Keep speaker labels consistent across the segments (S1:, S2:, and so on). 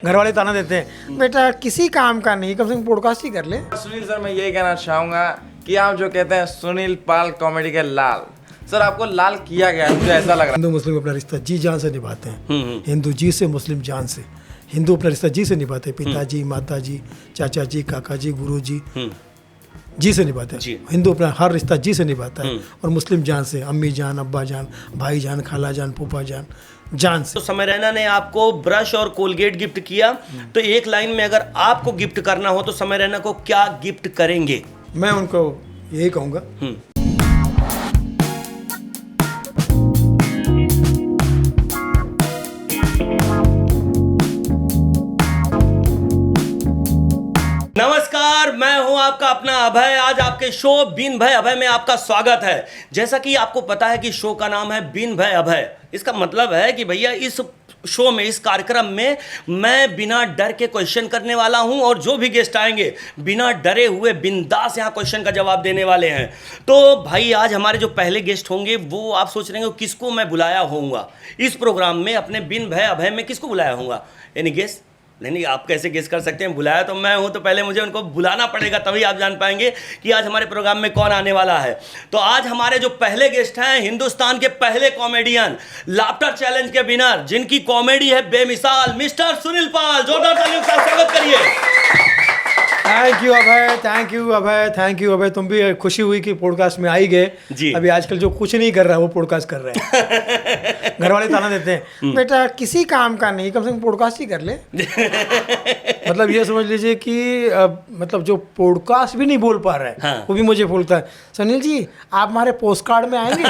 S1: घर वाले ताना देते हैं बेटा किसी काम का नहीं, कम से कम पॉडकास्ट ही कर ले।
S2: सुनील सर, मैं यही कहना चाहूंगा कि आप जो कहते हैं सुनील पाल कॉमेडी के लाल सर, आपको लाल किया गया, मुझे ऐसा लग रहा है।
S1: हिंदू मुस्लिम अपना रिश्ता जी जान से निभाते हैं, हिंदू जी से मुस्लिम जान से। हिंदू अपना रिश्ता जी से निभाते हैं, पिताजी माताजी चाचा जी काका जी गुरु जी जी से निभाते हैं। हिंदू अपना हर रिश्ता जी से निभाता है, और मुस्लिम जान से, अम्मी जान अब्बा जान भाई जान खाला जान फूफा जान से।
S3: तो समय रैना ने आपको ब्रश और कोलगेट गिफ्ट किया, तो एक लाइन में अगर आपको गिफ्ट करना हो तो समय रैना को क्या गिफ्ट करेंगे?
S1: मैं उनको यही कहूँगा,
S3: नमस्कार, मैं हूं आपका अपना अभय। आज आपके शो बिन भय अभय में आपका स्वागत है। जैसा कि आपको पता है कि शो का नाम है बिन भय अभय। इसका मतलब है कि भैया इस शो में, इस कार्यक्रम में मैं बिना डर के क्वेश्चन करने वाला हूं, और जो भी गेस्ट आएंगे बिना डरे हुए बिंदास यहां क्वेश्चन का जवाब देने वाले हैं। तो भाई आज हमारे जो पहले गेस्ट होंगे वो आप सोच रहे हैं किसको मैं बुलाया होऊंगा इस प्रोग्राम में, अपने बिन भय अभय में किसको बुलाया होऊंगा? यानी गेस्ट नहीं, आप कैसे गेस कर सकते हैं? बुलाया तो मैं हूं, तो पहले मुझे उनको बुलाना पड़ेगा, तभी आप जान पाएंगे कि आज हमारे प्रोग्राम में कौन आने वाला है। तो आज हमारे जो पहले गेस्ट हैं, हिंदुस्तान के पहले कॉमेडियन, लाफ्टर चैलेंज के विनर, जिनकी कॉमेडी है बेमिसाल, मिस्टर सुनील पाल। जोरदार तालियों के साथ स्वागत करिए।
S1: Thank you Abhay, thank you Abhay, thank you Abhay. तुम भी खुशी हुई कि पॉडकास्ट में आ ही गए जी। अभी आजकल जो कुछ नहीं कर रहा है वो पॉडकास्ट कर रहे हैं। घर वाले ताना देते हैं बेटा किसी काम का नहीं, कम से कम पॉडकास्ट ही कर ले। मतलब ये समझ लीजिए कि मतलब जो पॉडकास्ट भी नहीं बोल पा रहा है, हाँ। वो भी मुझे बोलता है सुनील जी आप हमारे पोस्ट कार्ड में आएंगे।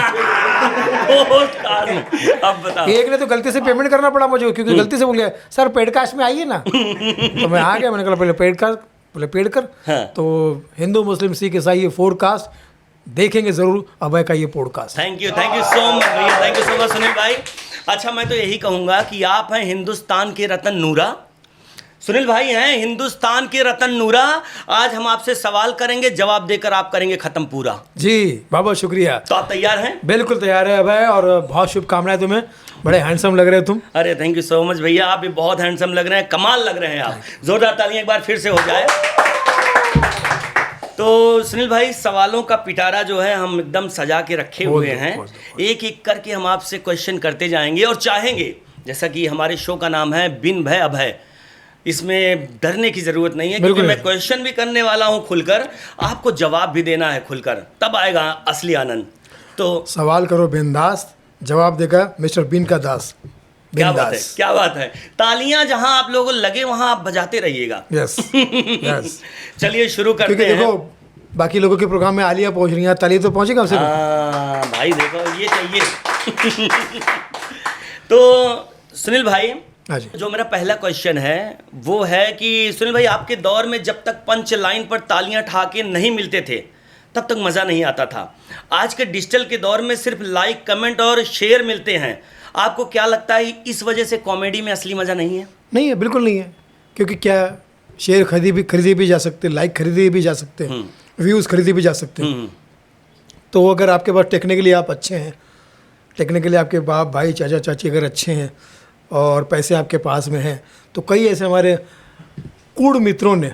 S3: पोस्ट कार्ड में अब बताओ।
S1: एक ने तो गलती से पेमेंट करना पड़ा मुझे, क्योंकि गलती से बोल गया सर पेडकास्ट में आइए ना। तो मैं आ गया, मैंने कहा पहले पेडकास्ट, बोले पेड कर, हाँ। तो हिंदू मुस्लिम सिख ईसाई ये फोरकास्ट देखेंगे जरूर अभय का ये podcast.
S3: Thank you so much भैया, thank you so much Sunil भाई। अच्छा, मैं तो यही कहूंगा कि आप हैं हिंदुस्तान के रतन नूरा। सुनील भाई हैं हिंदुस्तान के रतन नूरा। आज हम आपसे सवाल करेंगे, जवाब देकर आप करेंगे खत्म पूरा।
S1: जी बाबा शुक्रिया।
S3: तो आप तैयार हैं?
S1: बिल्कुल तैयार है अभय, और बहुत शुभकामनाएं तुम्हें। बड़े हैंडसम लग रहे हो तुम।
S3: अरे थैंक यू सो मच भैया, आप भी बहुत हैंडसम लग रहे हैं, कमाल लग रहे हैं आप। जोरदार तालियां एक बार फिर से हो जाए। तो सुनील भाई, सवालों का पिटारा जो है हम एकदम सजा के रखे हुए हैं। एक एक करके हम आपसे क्वेश्चन करते जाएंगे और चाहेंगे, जैसा कि हमारे शो का नाम है बिन भय अभय, इसमें डरने की जरूरत नहीं है, क्योंकि मैं क्वेश्चन भी करने वाला हूं खुलकर, आपको जवाब भी देना है खुलकर, तब आएगा असली आनंद। तो
S1: सवाल करो बिंदास, जवाब देगा मिस्टर बिन का दास।
S3: क्या बात है, क्या बात है। तालियां जहां आप लोगों को लगे वहां आप बजाते रहिएगा।
S1: Yes yes.
S3: चलिए शुरू करते हैं।
S1: देखो बाकी लोगों के प्रोग्राम में आलिया पहुंच रही है, तालियां तो पहुंचेगा हमसे।
S3: भाई देखो ये चाहिए। तो सुनील भाई, जो मेरा पहला क्वेश्चन है वो है कि सुनील भाई, आपके दौर में जब तक पंच लाइन पर तालियां ठाके नहीं मिलते थे तब तक मज़ा नहीं आता था। आज के डिजिटल के दौर में सिर्फ लाइक कमेंट और शेयर मिलते हैं। आपको क्या लगता है इस वजह से कॉमेडी में असली मज़ा नहीं है?
S1: नहीं है, बिल्कुल नहीं है। क्योंकि क्या शेयर खरीदे भी जा सकते हैं, लाइक खरीदे भी जा सकते हैं, व्यूज़ खरीदे भी जा सकते हैं। तो अगर आपके पास टेक्निकली आप अच्छे हैं, टेक्निकली आपके बाप भाई चाचा चाची अगर अच्छे हैं और पैसे आपके पास में हैं, तो कई ऐसे हमारे कूड़ मित्रों ने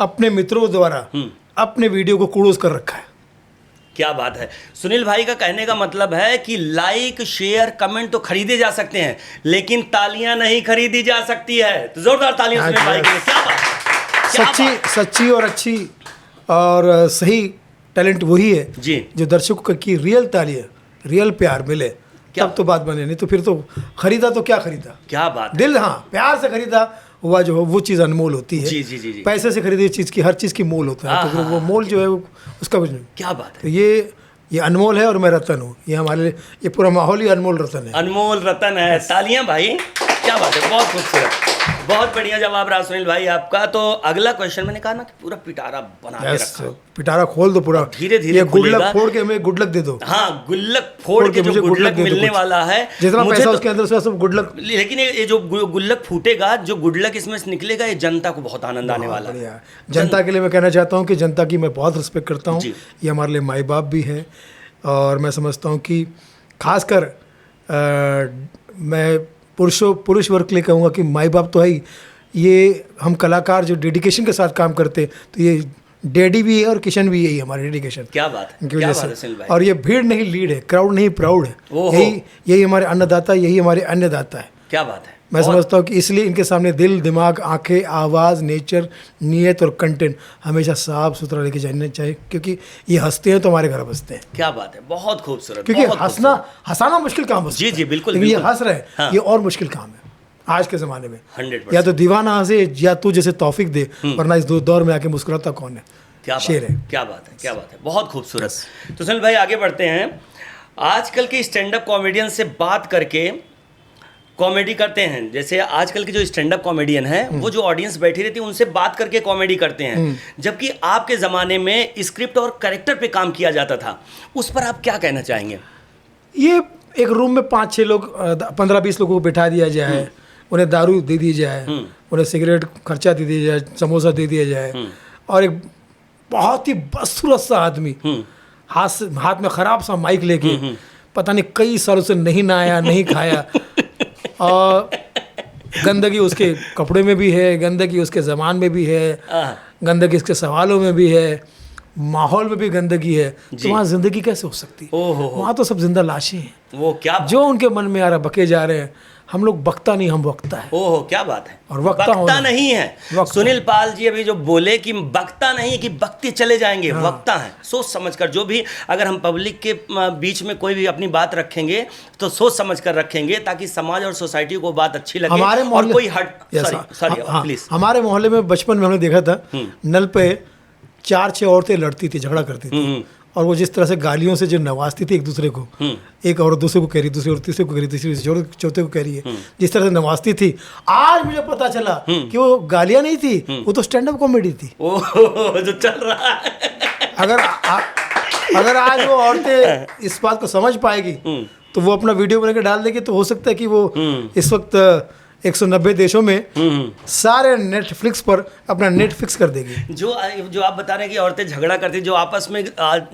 S1: अपने मित्रों द्वारा अपने वीडियो को कूड़ोस कर रखा है।
S3: क्या बात है। सुनील भाई का कहने का मतलब है कि लाइक शेयर कमेंट तो खरीदे जा सकते हैं, लेकिन तालियां नहीं खरीदी जा सकती है। तो जोरदार तालियां सुनील भाई के लिए। क्या बात।
S1: सच्ची और अच्छी और सही टैलेंट वही है जी, जो दर्शकों की रियल तालियां, रियल प्यार मिले, तब तो बात बने। नहीं तो फिर तो खरीदा तो क्या खरीदा।
S3: क्या बात।
S1: दिल, हाँ, प्यार से खरीदा हुआ जो वो चीज़ अनमोल होती है।
S3: जी जी जी।
S1: पैसे से खरीदी चीज़ की, हर चीज़ की मोल होता है, तो वो मोल जो है उसका कुछ नहीं।
S3: क्या बात है।
S1: तो ये अनमोल है और मैं रतन हूँ। ये हमारे लिए ये पूरा माहौल ही अनमोल रतन है।
S3: अनमोल रतन है। तालियां भाई, क्या बात है, बहुत खूबसूरत, बहुत बढ़िया जवाब रहा सुनील भाई आपका। तो अगला क्वेश्चन, मैंने कहा ना कि पूरा पिटारा बना के रखा।
S1: पिटारा खोल दो पूरा,
S3: धीरे धीरे
S1: गुल्लक फोड़ के हमें गुडलक दे दो।
S3: हाँ, गुल्लक फोड़ के जो गुडलक मिलने वाला है,
S1: जितना पैसा उसके अंदर से सब गुडलक।
S3: लेकिन ये जो गुल्लक फूटेगा, जो गुडलक इसमें से निकलेगा, ये जनता को बहुत आनंद आने वाला है।
S1: जनता के लिए मैं कहना चाहता हूँ कि जनता की मैं बहुत रिस्पेक्ट करता हूँ। ये हमारे लिए माई बाप भी है, और मैं समझता हूँ कि खासकर मैं पुरुष वर्ग के लिए कहूँगा कि माई बाप तो है ही, ये हम कलाकार जो डेडिकेशन के साथ काम करते हैं, तो ये डैडी भी है और किशन भी यही हमारे डेडिकेशन।
S3: क्या बात है,
S1: इनकी
S3: क्या
S1: वजह
S3: बात है
S1: से।
S3: सुनील भाई।
S1: और ये भीड़ नहीं लीड है, क्राउड नहीं प्राउड है।
S3: ओहो।
S1: यही हमारे अन्नदाता, यही हमारे अन्नदाता है।
S3: क्या बात है।
S1: मैं समझता हूँ कि इसलिए इनके सामने दिल, दिमाग, आंखें, आवाज़, नेचर, नीयत और कंटेंट हमेशा साफ सुथरा लेके जाना चाहिए, क्योंकि ये हंसते हैं तो हमारे घर बसते हैं।
S3: क्या बात है, बहुत खूबसूरत।
S1: क्योंकि
S3: बहुत
S1: हंसाना मुश्किल काम होता है।
S3: जी, बिल्कुल,
S1: लेकिन ये
S3: बिल्कुल।
S1: हंस रहे हैं,
S3: हाँ।
S1: ये और मुश्किल काम है आज के ज़माने में।
S3: 100%।
S1: या तो दीवाना हंसे या तू जैसे तौफीक दे, वरना इस दौर में आके मुस्कुराता कौन है।
S3: क्या
S1: शेर
S3: बात
S1: है।
S3: है, क्या बात है, क्या बात है, बहुत खूबसूरत। तो सुनील भाई आगे बढ़ते हैं। आजकल के स्टैंड अप कॉमेडियन से बात करके कॉमेडी करते हैं, जैसे आजकल के जो स्टैंड अप कॉमेडियन हैं वो जो ऑडियंस बैठी रहती है उनसे बात करके कॉमेडी करते हैं, जबकि आपके ज़माने में स्क्रिप्ट और कैरेक्टर पे काम किया जाता था, उस पर आप क्या कहना चाहेंगे?
S1: ये एक रूम में 5-6 लोग, 15-20 लोगों को बिठा दिया जाए, उन्हें दारू दे दी जाए, उन्हें सिगरेट खर्चा दे दिया जाए, समोसा दे दिया जाए, और एक बहुत ही बदसूरत सा आदमी हाथ में ख़राब सा माइक लेके पता नहीं कई सालों से नहीं नहाया, नहीं खाया, और गंदगी उसके कपड़े में भी है, गंदगी उसके ज़बान में भी है, गंदगी उसके सवालों में भी है, माहौल में भी गंदगी है, तो वहाँ ज़िंदगी कैसे हो सकती है? वहाँ तो सब जिंदा लाशें हैं।
S3: वो क्या
S1: जो उनके मन में आ रहा बके जा रहे हैं। हम लोग बकता नहीं, हम वक्ता है।
S3: ओहो, क्या बात है।
S1: और वक्ता
S3: बकता
S1: होना।
S3: नहीं है।
S1: वक्ता।
S3: सुनील पाल जी अभी जो बोले कि बकता नहीं है कि बकते चले जाएंगे, वक्ता है। सोच समझ कर, जो भी अगर हम पब्लिक के बीच में कोई भी अपनी बात रखेंगे तो सोच समझ कर रखेंगे, ताकि समाज और सोसाइटी को बात अच्छी लगे।
S1: हमारे
S3: और
S1: मोहल्ले
S3: कोई हट सॉरी प्लीज।
S1: हमारे मोहल्ले में बचपन में हमने देखा था, नल पे 4-6 औरतें लड़ती थी, झगड़ा करती थी, और वो जिस तरह से गालियों से जो नवाजती थी एक दूसरे को, एक औरत दूसरे को कह रही, दूसरी औरत तीसरे को कह रही, तीसरी चौथे को कह रही है, जिस तरह से नवाजती थी, आज मुझे पता चला कि वो गालियां नहीं थी, वो तो स्टैंड अप कॉमेडी थी।
S3: ओह, जो चल रहा है।
S1: अगर आज वो औरतें इस बात को समझ पाएगी तो वो अपना वीडियो बना के डाल देगी, तो हो सकता है कि वो इस वक्त 190 देशों में सारे नेटफ्लिक्स पर अपना नेट फिक्स कर देगी।
S3: जो आप बता रहे हैं कि औरतें झगड़ा करती, जो आपस में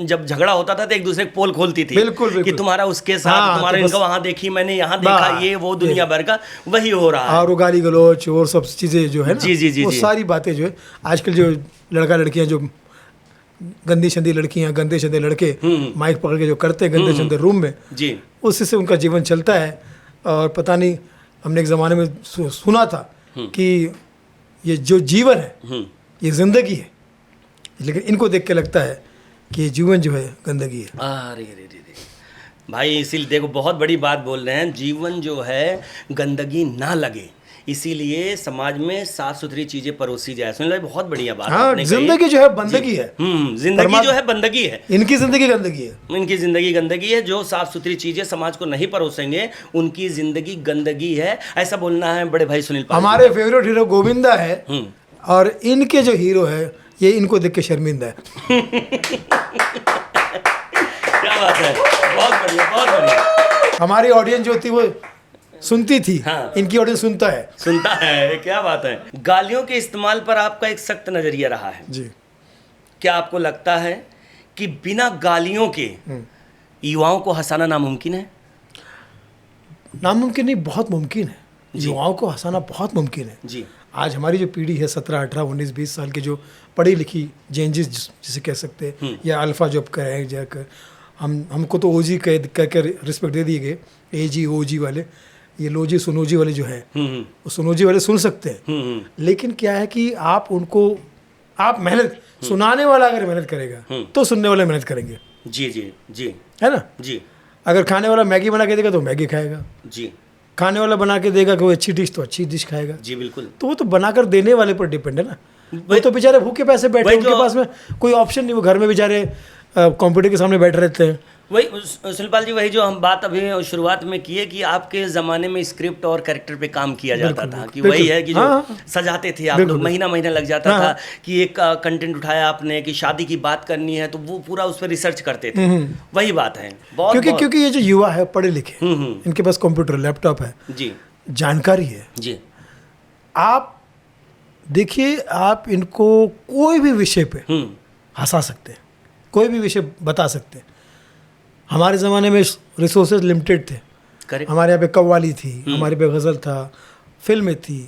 S3: जब झगड़ा होता था तो एक दूसरे को पोल खोलती थी।
S1: बिल्कुल।
S3: कि तुम्हारा उसके साथ,
S1: हाँ,
S3: तुम्हारा
S1: तो
S3: इनका वहां देखी, मैंने यहाँ देखा, ये वो दुनिया भर का वही हो रहा है।
S1: और वो गाली गलौच और सब चीज़ें जो है ना,
S3: जी,
S1: वो सारी बातें जो है आजकल जो लड़का लड़कियां जो गंदी शंदी लड़कियां, गंदे शंदे लड़के माइक पकड़ के जो करते हैं गंदे शंदे रूम में,
S3: जी,
S1: उसी से उनका जीवन चलता है। और पता नहीं, हमने एक ज़माने में सुना था कि ये जो जीवन है ये ज़िंदगी है, लेकिन इनको देख के लगता है कि ये जीवन जो है गंदगी है।
S3: अरे रे रे रे भाई, इसीलिए देखो बहुत बड़ी बात बोल रहे हैं, जीवन जो है गंदगी ना लगे, इसीलिए समाज में साफ सुथरी चीजें परोसी जाए। सुन लो, बहुत बढ़िया बात
S1: हाँ,
S3: आपने कही।
S1: जिंदगी जो है बंदगी है।
S3: जिंदगी जो है बंदगी है।
S1: इनकी जिंदगी गंदगी है।
S3: इनकी जिंदगी गंदगी है। जो साफ सुथरी चीजें समाज को नहीं परोसेंगे उनकी जिंदगी गंदगी है, ऐसा बोलना है बड़े भाई सुनील पाल।
S1: हमारे फेवरेट हीरो गोविंदा है, और इनके जो हीरो है ये इनको देख के शर्मिंदा है।
S3: क्या बात है, बहुत बढ़िया, बहुत बढ़िया।
S1: हमारी ऑडियंस जो थी वो सुनती थी,
S3: हाँ।
S1: इनकी ऑडियंस सुनता है।
S3: क्या बात है। गालियों के इस्तेमाल पर आपका एक सख्त नजरिया रहा है
S1: जी।
S3: क्या आपको लगता है कि बिना गालियों के युवाओं को हंसाना नामुमकिन है?
S1: नामुमकिन नहीं, बहुत मुमकिन है। युवाओं को हंसाना बहुत मुमकिन है
S3: जी।
S1: आज हमारी जो पीढ़ी है 17, 18, 19, 20 साल की, जो पढ़ी लिखी जेंजिस जिसे कह सकते हैं, या अल्फ़ा जो कहें जाकर, हमको तो ओजी करके रिस्पेक्ट दे दिए गए, एजी ओजी वाले, ये लोजी सुनोजी वाले जो है वो सुनोजी वाले सुन सकते हैं। लेकिन क्या है कि आप उनको, आप मेहनत, सुनाने वाला अगर मेहनत करेगा तो सुनने वाले मेहनत करेंगे।
S3: जी जी जी,
S1: है ना
S3: जी
S1: अगर खाने वाला मैगी बना के देगा तो मैगी खाएगा,
S3: जी,
S1: खाने वाला बना के देगा कोई अच्छी डिश तो अच्छी डिश खाएगा।
S3: जी बिल्कुल।
S1: तो वो तो बनाकर देने वाले पर डिपेंड है ना। वो तो बेचारे भूखे पैसे बैठे, उनके पास में कोई ऑप्शन नहीं, वो घर में बेचारे कंप्यूटर के सामने बैठे रहते हैं।
S3: वही सुनीलपाल जी, वही जो हम बात अभी शुरुआत में किए कि आपके ज़माने में स्क्रिप्ट और कैरेक्टर पे काम किया जाता था, कि वही है कि जो सजाते थे आप लोग, महीना महीना लग जाता था कि एक कंटेंट उठाया आपने कि शादी की बात करनी है तो वो पूरा उस पर रिसर्च करते थे। वही बात है बहुत,
S1: क्योंकि ये जो युवा है पढ़े लिखे, इनके पास कंप्यूटर लैपटॉप है
S3: जी,
S1: जानकारी है
S3: जी।
S1: आप देखिए, आप इनको कोई भी विषय पे हंसा सकते हैं, कोई भी विषय बता सकते हैं। हमारे ज़माने में रिसोर्सेज लिमिटेड थे,
S3: Correct.
S1: हमारे यहाँ पे कव्वाली थी, हमारे पे गज़ल था, फिल्में थी,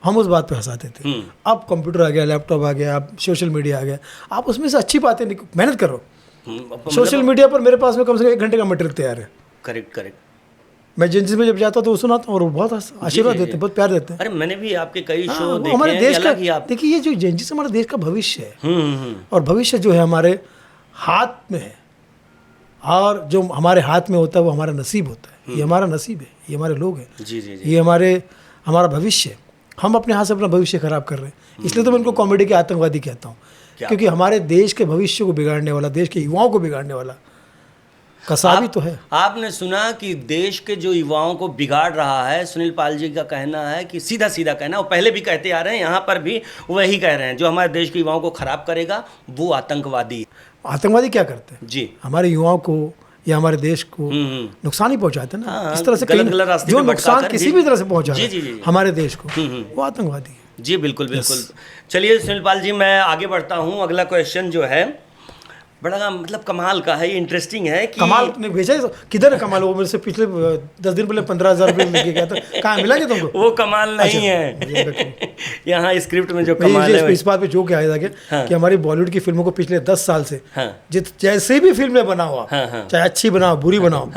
S1: हम उस बात पे हंसाते थे। अब कंप्यूटर आ गया, लैपटॉप आ गया, अब सोशल मीडिया आ गया, आप उसमें से अच्छी बातें मेहनत करो। सोशल मीडिया पर मेरे पास में कम से कम 1 घंटे का मटेरियल तैयार है।
S3: Correct correct.
S1: मैं एजेंसी में जब जाता हूँ तो सुनाता हूँ और वो बहुत आशीर्वाद देते हैं, बहुत प्यार देते हैं।
S3: अरे मैंने भी आपके कई
S1: हाँ,
S3: शो
S1: वो
S3: देखे
S1: हमारे
S3: हैं,
S1: देश का,
S3: हालांकि आप
S1: देखिए ये जो एजेंसी से हमारे देश का भविष्य है,
S3: हम्म।
S1: और भविष्य जो है हमारे हाथ में है, और जो हमारे हाथ में होता है वो हमारा नसीब होता है। ये हमारा नसीब है, ये हमारे लोग हैं,
S3: जी जी जी।
S1: ये हमारा भविष्य है। हम अपने हाथ से अपना भविष्य खराब कर रहे हैं, इसलिए तो मैं इनको कॉमेडी के आतंकवादी कहता हूँ, क्योंकि हमारे देश के भविष्य को बिगाड़ने वाला, देश के युवाओं को बिगाड़ने वाला कसाबी तो है।
S3: आपने सुना कि देश के जो युवाओं को बिगाड़ रहा है, सुनील पाल जी का कहना है कि सीधा सीधा कहना, वो पहले भी कहते आ रहे हैं, यहाँ पर भी वही कह रहे हैं, जो हमारे देश के युवाओं को खराब करेगा वो आतंकवादी।
S1: आतंकवादी क्या करते हैं?
S3: जी।
S1: हमारे युवाओं को या हमारे देश को नुकसान ही पहुंचाते हैं ना।
S3: हाँ,
S1: इस तरह से
S3: गलत गलत रास्ते
S1: जो
S3: पे
S1: नुकसान
S3: भटका कर
S1: किसी भी तरह से पहुंचा
S3: जी, जी, जी।
S1: हमारे देश को, वो आतंकवादी है।
S3: जी बिल्कुल बिल्कुल। चलिए सुनील पाल जी, मैं आगे बढ़ता हूँ। अगला क्वेश्चन जो है बड़ा मतलब कमाल का है, इंटरेस्टिंग है कि
S1: कमाल ने भेजा है, किधर है कमाल? वो मेरे से पिछले 10 दिन पहले 15,000 रुपये लेके गया था, कहाँ मिला क्या तुमको?
S3: वो कमाल नहीं है। यहाँ स्क्रिप्ट में जो कमाल है
S1: इस बात पे जो आया था कि हमारी बॉलीवुड की फिल्मों को पिछले 10 साल से
S3: हाँ।
S1: जैसे भी फिल्में बना हुआ,
S3: हाँ।
S1: चाहे अच्छी बनाओ बुरी बनाओ,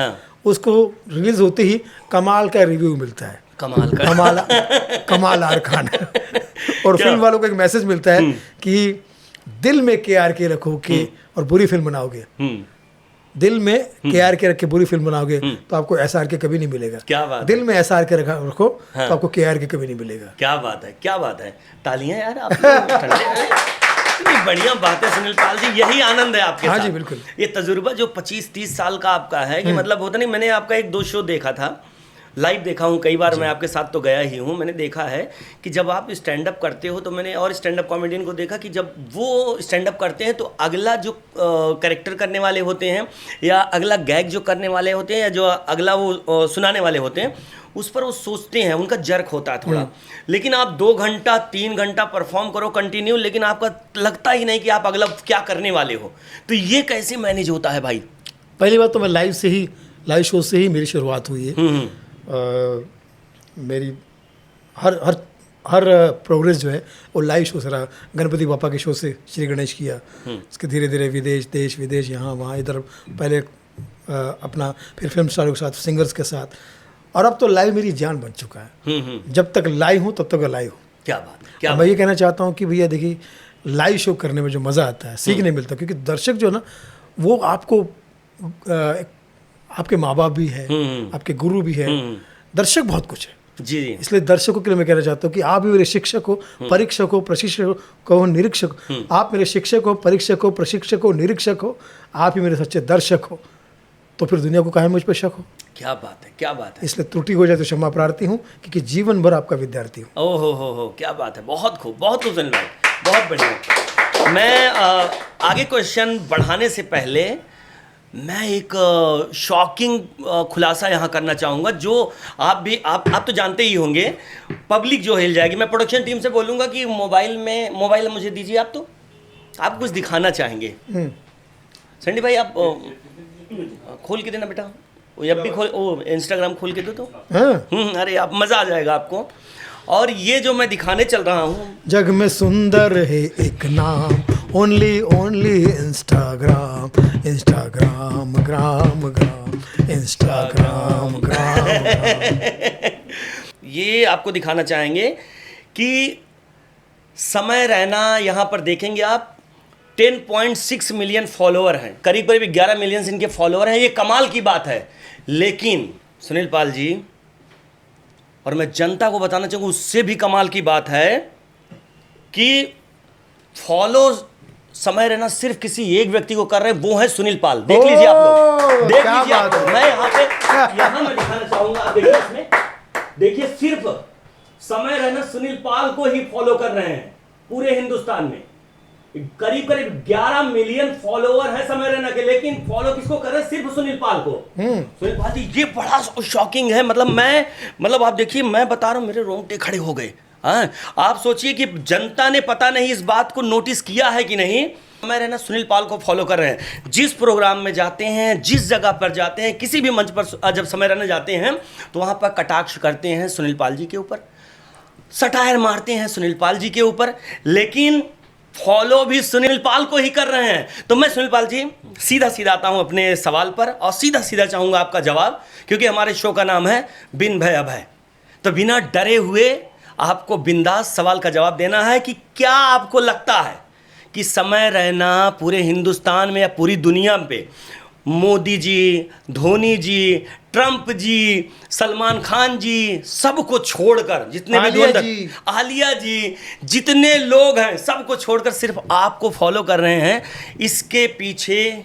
S1: उसको रिलीज होते ही कमाल का रिव्यू मिलता है। कमाल आर खान और फिल्म वालों को एक मैसेज मिलता है कि दिल में के रखो के और बुरी फिल्म बनाओगे, दिल में के रख के बुरी फिल्म बनाओगे तो आपको SR के कभी नहीं मिलेगा।
S3: क्या बात,
S1: दिल में SR के रखो तो आपको KR के कभी नहीं मिलेगा।
S3: क्या बात है, क्या बात है। तालियां यार, आप ठंडे इतनी बढ़िया बात है सुनील पाल जी, यही आनंद है आपके
S1: हाँ
S3: साथ।
S1: जी बिल्कुल।
S3: ये तजुर्बा जो 25-30 साल का आपका है कि मतलब होता नहीं, मैंने आपका 1-2 शो देखा था, लाइव देखा हूँ कई बार, मैं आपके साथ तो गया ही हूँ। मैंने देखा है कि जब आप स्टैंड अप करते हो तो मैंने और स्टैंड अप कॉमेडियन को देखा कि जब वो स्टैंड अप करते हैं तो अगला जो कैरेक्टर करने वाले होते हैं या अगला गैग जो करने वाले होते हैं या जो अगला वो सुनाने वाले होते हैं, उस पर वो सोचते हैं, उनका जर्क होता है थोड़ा। लेकिन आप 2 घंटा 3 घंटा परफॉर्म करो कंटिन्यू, लेकिन आपका लगता ही नहीं कि आप अगला क्या करने वाले हो। तो ये कैसे मैनेज होता है भाई?
S1: पहली बात तो मैं लाइव शो से ही मेरी शुरुआत हुई है। मेरी हर प्रोग्रेस जो है वो लाइव शो से रहा। गणपति बापा के शो से श्री गणेश किया, उसके धीरे धीरे विदेश, देश विदेश, यहाँ वहाँ इधर, पहले अपना फिर फिल्म स्टारों के साथ, सिंगर्स के साथ, और अब तो लाइव मेरी जान बन चुका है। जब तक लाइव हूँ तब तक लाइव हूँ।
S3: क्या बात, क्या
S1: मैं ये कहना चाहता हूँ कि भैया देखिए, लाइव शो करने में जो मज़ा आता है, सीखने मिलता है, क्योंकि दर्शक जो है ना वो आपको आपके माँ बाप भी है, आपके गुरु भी है, दर्शक बहुत कुछ है।
S3: जी जी।
S1: इसलिए दर्शकों के लिए मैं कहना चाहता हूँ कि आप भी मेरे शिक्षक हो, परीक्षक हो, प्रशिक्षक हो, निरीक्षक हो। आप मेरे शिक्षक हो, परीक्षक हो, प्रशिक्षक हो, निरीक्षक हो, आप ही मेरे सच्चे दर्शक हो, तो फिर दुनिया को काहे मुझ पर शक हो।
S3: क्या बात है, क्या बात है।
S1: इसलिए त्रुटि हो जाए तो क्षमा प्रार्थी हूँ, क्योंकि जीवन भर आपका विद्यार्थी हूँ।
S3: ओ हो, क्या बात है, बहुत खूब सुनील भाई, बहुत बढ़िया। मैं आगे क्वेश्चन बढ़ाने से पहले मैं एक शॉकिंग खुलासा यहाँ करना चाहूँगा, जो आप तो जानते ही होंगे, पब्लिक जो हिल जाएगी। मैं प्रोडक्शन टीम से बोलूँगा कि मोबाइल मुझे दीजिए, आप कुछ दिखाना चाहेंगे। संडी भाई आप खोल के देना बेटा, जब भी इंस्टाग्राम खोल के दो तो अरे आप मज़ा आ जाएगा आपको। और ये जो मैं दिखाने चल रहा हूँ,
S1: जग में सुंदर है एक नाम, ओनली इंस्टाग्राम, ग्राम इंस्टाग्राम ग्राम।
S3: ये आपको दिखाना चाहेंगे कि समय रैना, यहाँ पर देखेंगे आप 10.6 मिलियन फॉलोअर हैं, करीब 11 मिलियन इनके फॉलोअर हैं। ये कमाल की बात है। लेकिन सुनील पाल जी, और मैं जनता को बताना चाहूँगा उससे भी कमाल की बात है कि फॉलो समय रहना सिर्फ किसी एक व्यक्ति को कर रहे हैं, वो है सुनील पाल। देख लीजिए आप लोग, देख लीजिए आप लोग। मैं यहाँ मैं दिखाना चाहूँगा, आप देखिए इसमें, देखिए सिर्फ समय रहना सुनील पाल को ही फॉलो कर रहे हैं पूरे हिंदुस्तान में। करीब 11 मिलियन फॉलोअर है समय रैना के, लेकिन फॉलो किसको कर रहे हैं? सिर्फ सुनील पाल को। सुनील पाल जी, ये बड़ा शॉकिंग है। मतलब आप देखिए, मैं बता रहा हूँ, मेरे रोंगटे खड़े हो गए। हाँ, आप सोचिए कि जनता ने पता नहीं इस बात को नोटिस किया है कि नहीं। समय रैना सुनील पाल को फॉलो कर रहे हैं, जिस प्रोग्राम में जाते हैं, जिस जगह पर जाते हैं, किसी भी मंच पर जब समय रैना जाते हैं तो वहाँ पर कटाक्ष करते हैं सुनील पाल जी के ऊपर, सटायर मारते हैं सुनील पाल जी के ऊपर, लेकिन फॉलो भी सुनील पाल को ही कर रहे हैं। तो मैं सुनील पाल जी सीधा सीधा आता हूं अपने सवाल पर और सीधा सीधा चाहूंगा आपका जवाब, क्योंकि हमारे शो का नाम है बिन भय अभय। तो बिना डरे हुए आपको बिंदास सवाल का जवाब देना है कि क्या आपको लगता है कि समय रैना पूरे हिंदुस्तान में या पूरी दुनिया पे मोदी जी, धोनी जी, ट्रंप जी, सलमान खान जी, सबको छोड़कर जितने भी आलिया जी, जितने लोग हैं सबको छोड़कर सिर्फ आपको फॉलो कर रहे हैं, इसके पीछे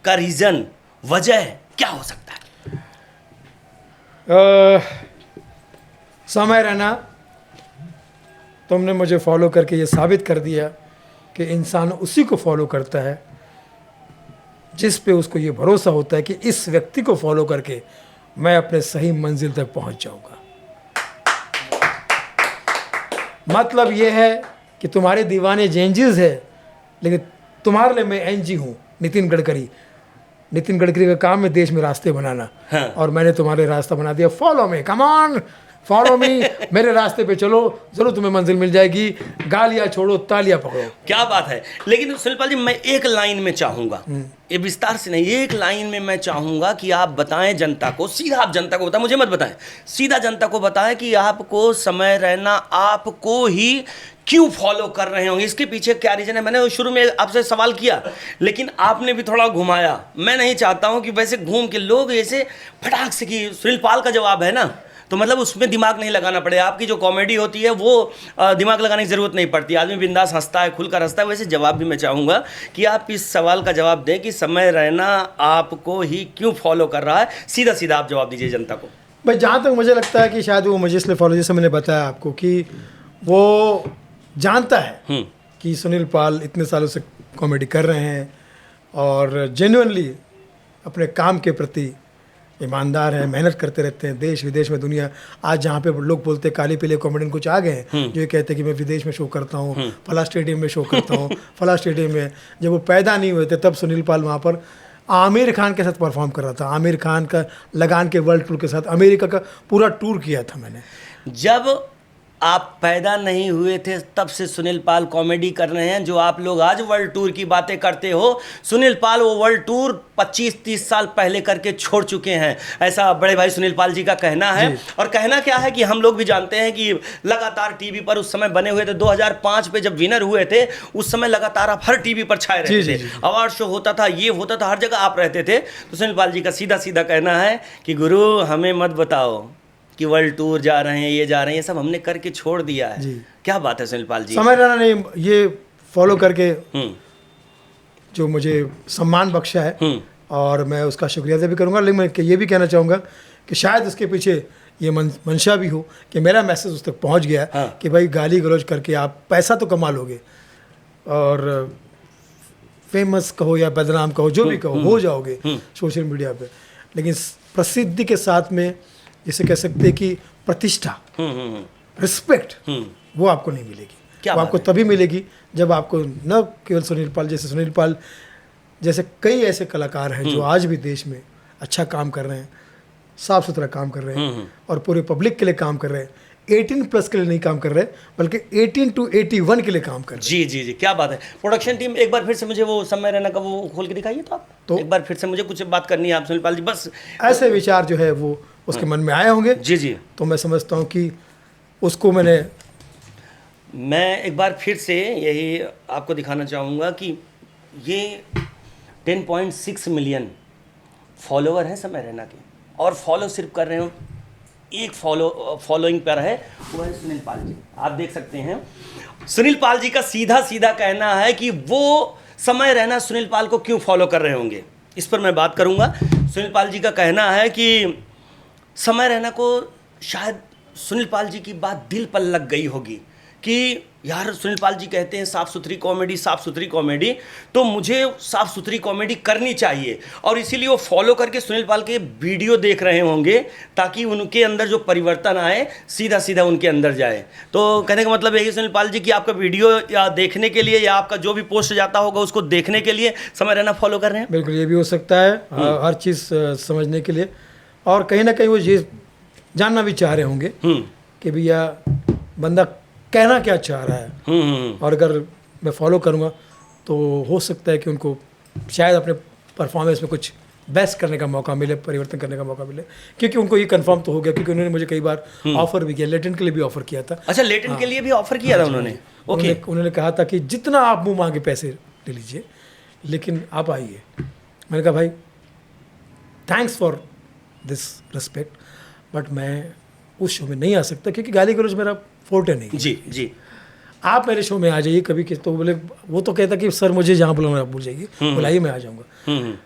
S3: का रीजन, वजह क्या हो सकता है?
S1: समय रैना, तुमने मुझे फॉलो करके ये साबित कर दिया कि इंसान उसी को फॉलो करता है जिस पे उसको ये भरोसा होता है कि इस व्यक्ति को फॉलो करके मैं अपने सही मंजिल तक पहुंच जाऊंगा। मतलब ये है कि तुम्हारे दीवाने जेंजिस है, लेकिन तुम्हारे लिए मैं एनजी हूँ, नितिन गडकरी। नितिन गडकरी का काम है देश में रास्ते बनाना,
S3: हाँ।
S1: और मैंने तुम्हारे रास्ता बना दिया। Follow me, come on, follow me, मेरे रास्ते पे चलो, जरूर तुम्हें मंजिल मिल जाएगी। गालियाँ छोड़ो, तालियां पकड़ो।
S3: क्या बात है। लेकिन सुनील पाल जी, मैं एक लाइन में चाहूंगा, ये विस्तार से नहीं, एक लाइन में मैं चाहूंगा कि आप बताएं जनता को, सीधा आप जनता को बताएं, मुझे मत बताएं, सीधा जनता को बताएं कि आपको समय रैना आपको ही क्यों फॉलो कर रहे होंगे, इसके पीछे क्या रीजन है। मैंने शुरू में आपसे सवाल किया, लेकिन आपने भी थोड़ा घुमाया। मैं नहीं चाहता हूं कि वैसे घूम के लोग ऐसे फटाक से कि सुनील पाल का जवाब है ना, तो मतलब उसमें दिमाग नहीं लगाना पड़े। आपकी जो कॉमेडी होती है वो दिमाग लगाने की ज़रूरत नहीं पड़ती, आदमी बिंदास हंसता है, खुलकर हंसता है। वैसे जवाब भी मैं चाहूँगा कि आप इस सवाल का जवाब दें कि समय रैना आपको ही क्यों फॉलो कर रहा है। सीधा सीधा आप जवाब दीजिए जनता को।
S1: भाई जहाँ तक मुझे लगता है कि शायद वो मुझे इसलिए फॉलो, जैसे मैंने बताया आपको कि वो जानता है कि सुनील पाल इतने सालों से कॉमेडी कर रहे हैं और जेन्युइनली अपने काम के प्रति ईमानदार है, मेहनत करते रहते हैं। देश विदेश में दुनिया, आज जहाँ पे लोग बोलते हैं काले पीले कॉमेडियन कुछ आ गए हैं जो ये कहते हैं कि मैं विदेश में शो करता हूँ, फला स्टेडियम में शो करता हूँ, फला स्टेडियम में। जब वो पैदा नहीं हुए थे तब सुनील पाल वहाँ पर आमिर खान के साथ परफॉर्म कर रहा था। आमिर खान का लगान के वर्ल्ड टूर के साथ अमेरिका का पूरा टूर किया था मैंने।
S3: जब आप पैदा नहीं हुए थे तब से सुनील पाल कॉमेडी कर रहे हैं। जो आप लोग आज वर्ल्ड टूर की बातें करते हो, सुनील पाल वो वर्ल्ड टूर 25-30 साल पहले करके छोड़ चुके हैं, ऐसा बड़े भाई सुनील पाल जी का कहना है। और कहना क्या है कि हम लोग भी जानते हैं कि लगातार टीवी पर उस समय बने हुए थे। 2005 पे जब विनर हुए थे उस समय लगातार आप हर टीवी पर छाए रहते थे, अवार्ड शो होता था, ये होता था, हर जगह आप रहते थे। तो सुनील पाल जी का सीधा सीधा कहना है कि गुरु हमें मत बताओ कि वर्ल्ड टूर जा रहे हैं, ये जा रहे हैं, ये सब हमने करके छोड़ दिया है। क्या बात है सुनील पाल जी।
S1: समय रैना ने ये फॉलो करके जो मुझे सम्मान बख्शा है और मैं उसका शुक्रिया अदा भी करूँगा। लेकिन मैं ये भी कहना चाहूँगा कि शायद उसके पीछे ये मंशा भी हो कि मेरा मैसेज उस तक पहुँच गया कि भाई गाली गलौज करके आप पैसा तो कमा लोगे और फेमस कहो या बदनाम कहो, जो भी कहो, हो जाओगे सोशल मीडिया पे, लेकिन प्रसिद्धि के साथ में जिसे कह सकते हैं कि प्रतिष्ठा, रिस्पेक्ट, वो आपको नहीं मिलेगी। वो आपको तभी मिलेगी जब आपको न केवल सुनील पाल जैसे, सुनील पाल जैसे कई ऐसे कलाकार हैं जो आज भी देश में अच्छा काम कर रहे हैं, साफ सुथरा काम कर रहे हैं और पूरे पब्लिक के लिए काम कर रहे हैं। 18+ के लिए नहीं काम कर रहे, बल्कि 18 to 81 के लिए काम कर रहे हैं।
S3: जी जी जी, क्या बात है। प्रोडक्शन टीम एक बार फिर से मुझे वो समय रैना का वो खोल के दिखाइए तो आप, तो एक बार फिर से मुझे कुछ बात करनी है आप सुनील पाल जी। बस
S1: ऐसे विचार जो है वो उसके मन में आए होंगे।
S3: जी जी,
S1: तो मैं समझता हूँ कि उसको
S3: मैं एक बार फिर से यही आपको दिखाना चाहूँगा कि ये 10.6 मिलियन फॉलोवर हैं समय रैना के, और फॉलो सिर्फ कर रहे हो, एक फॉलोइंग पर है, वो है सुनील पाल जी। आप देख सकते हैं सुनील पाल जी का सीधा सीधा कहना है कि वो समय रैना सुनील पाल को क्यों फॉलो कर रहे होंगे, इस पर मैं बात करूँगा। सुनील पाल जी का कहना है कि समय रैना को शायद सुनील पाल जी की बात दिल पर लग गई होगी कि यार सुनील पाल जी कहते हैं साफ़ सुथरी कॉमेडी, तो मुझे साफ़ सुथरी कॉमेडी करनी चाहिए, और इसीलिए वो फॉलो करके सुनील पाल के वीडियो देख रहे होंगे ताकि उनके अंदर जो परिवर्तन आए सीधा सीधा उनके अंदर जाए। तो कहने का मतलब यही सुनील पाल जी कि आपका वीडियो या देखने के लिए या आपका जो भी पोस्ट जाता होगा उसको देखने के लिए समय रहना फॉलो कर रहे हैं।
S1: बिल्कुल, ये भी हो सकता है, हर चीज़ समझने के लिए, और कहीं ना कहीं वो ये जानना भी चाह रहे होंगे कि भैया बंदा कहना क्या चाह रहा है, और अगर मैं फॉलो करूँगा तो हो सकता है कि उनको शायद अपने परफॉर्मेंस में कुछ बेस्ट करने का मौका मिले, परिवर्तन करने का मौका मिले, क्योंकि उनको ये कंफर्म तो हो गया, क्योंकि उन्होंने मुझे कई बार ऑफर भी किया, लेटेंट के लिए भी ऑफर किया था।
S3: अच्छा, लेटेंट के लिए भी ऑफर किया था उन्होंने? ओके,
S1: उन्होंने कहा था कि जितना आप मुंह मांगे पैसे ले लीजिए, लेकिन आप आइए। मैंने कहा भाई thanks for this respect, but मैं उस शो में नहीं आ सकता क्योंकि गाली गलौज मेरा फोर्टे नहीं।
S3: जी जी,
S1: आप मेरे शो में आ जाइए कभी कि, तो बोले, वो तो कहता कि सर मुझे जहाँ बुलाना आप भूल जाइए, बुलाइए मैं आ जाऊँगा।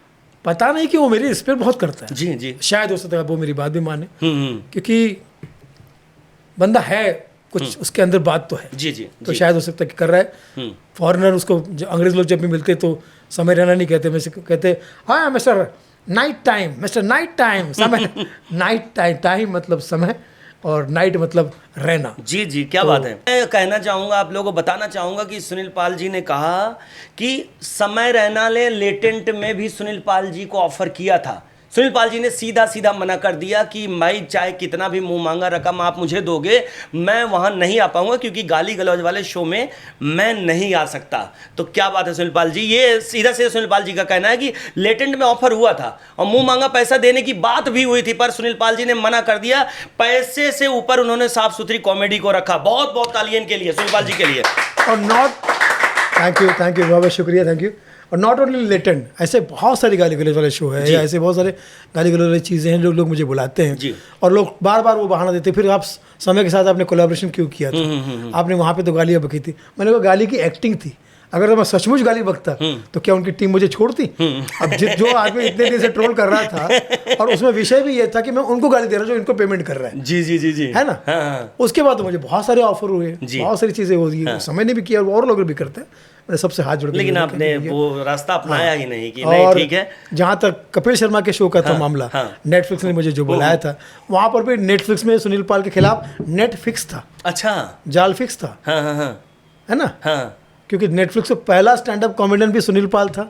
S1: पता नहीं कि वो मेरी रिस्पेक्ट बहुत करता है।
S3: जी जी,
S1: शायद हो सकता है वो मेरी बात भी माने, क्योंकि बंदा है कुछ उसके अंदर बात तो है।
S3: जी जी,
S1: तो शायद हो सकता है कि कर रहा है। फॉरेनर उसको अंग्रेज लोग जब भी मिलते तो समय रहना नहीं कहते, वैसे कहते हाँ mister night time, mister night time, समय नाइट टाइम मतलब समय, और नाइट मतलब रहना।
S3: जी जी, क्या बात है। मैं कहना चाहूँगा, आप लोगों को बताना चाहूँगा कि सुनील पाल जी ने कहा कि समय रहना ले लेटेंट में भी सुनील पाल जी को ऑफर किया था। सुनील पाल जी ने सीधा सीधा मना कर दिया कि मैं चाहे कितना भी मुंह मांगा रकम आप मुझे दोगे, मैं वहाँ नहीं आ पाऊँगा क्योंकि गाली गलौज वाले शो में मैं नहीं आ सकता। तो क्या बात है सुनील पाल जी, ये सीधा सीधा सुनील पाल जी का कहना है कि लेटेंट में ऑफर हुआ था और मुंह मांगा पैसा देने की बात भी हुई थी, पर सुनील पाल जी ने मना कर दिया। पैसे से ऊपर उन्होंने साफ सुथरी कॉमेडी को रखा। बहुत बहुत तालियां इनके लिए, सुनील पाल जी के लिए।
S1: और नॉट थैंक यू बहुत बहुत शुक्रिया, थैंक यू। और नॉट ओनली लेटेंट, ऐसे बहुत सारी गाली गलौज वाले शो है, या ऐसे बहुत सारे गाली गलौज वाली चीज़ें हैं जो लोग मुझे बुलाते हैं, और लोग बार बार वो बहाना देते हैं, फिर आप समय के साथ आपने कोलैबोरेशन क्यों किया था, आपने वहाँ पे तो गालियाँ बकी थी। मैंने कहा गाली की एक्टिंग थी, अगर मैं सचमुच गाली बकता तो क्या उनकी टीम मुझे छोड़ती? अब जो आदमी इतने दिन से ट्रोल कर रहा था, और उसमें विषय भी ये था कि मैं उनको गाली दे रहा हूँ जो इनको पेमेंट कर रहा है।
S3: जी जी जी जी,
S1: है ना।
S3: हाँ।
S1: उसके बाद तो मुझे बहुत सारे ऑफर हुए, बहुत सारी चीज़ें हो गई, समय ने भी किया और लोग भी करते हैं, मैंने सबसे हाथ जोड़ के।
S3: लेकिन आपने वो रास्ता अपनाया ही नहीं कि नहीं ठीक है।
S1: जहाँ तक कपिल शर्मा के शो का था मामला, नेटफ्लिक्स ने मुझे जो बुलाया था, वहाँ पर भी नेटफ्लिक्स में सुनील पाल के खिलाफ नेट फिक्स था।
S3: अच्छा,
S1: जाल फिक्स था।
S3: हाँ हाँ हाँ,
S1: है ना।
S3: हाँ,
S1: क्योंकि नेटफ्लिक्स में पहला स्टैंड अप कॉमेडियन भी सुनील पाल था,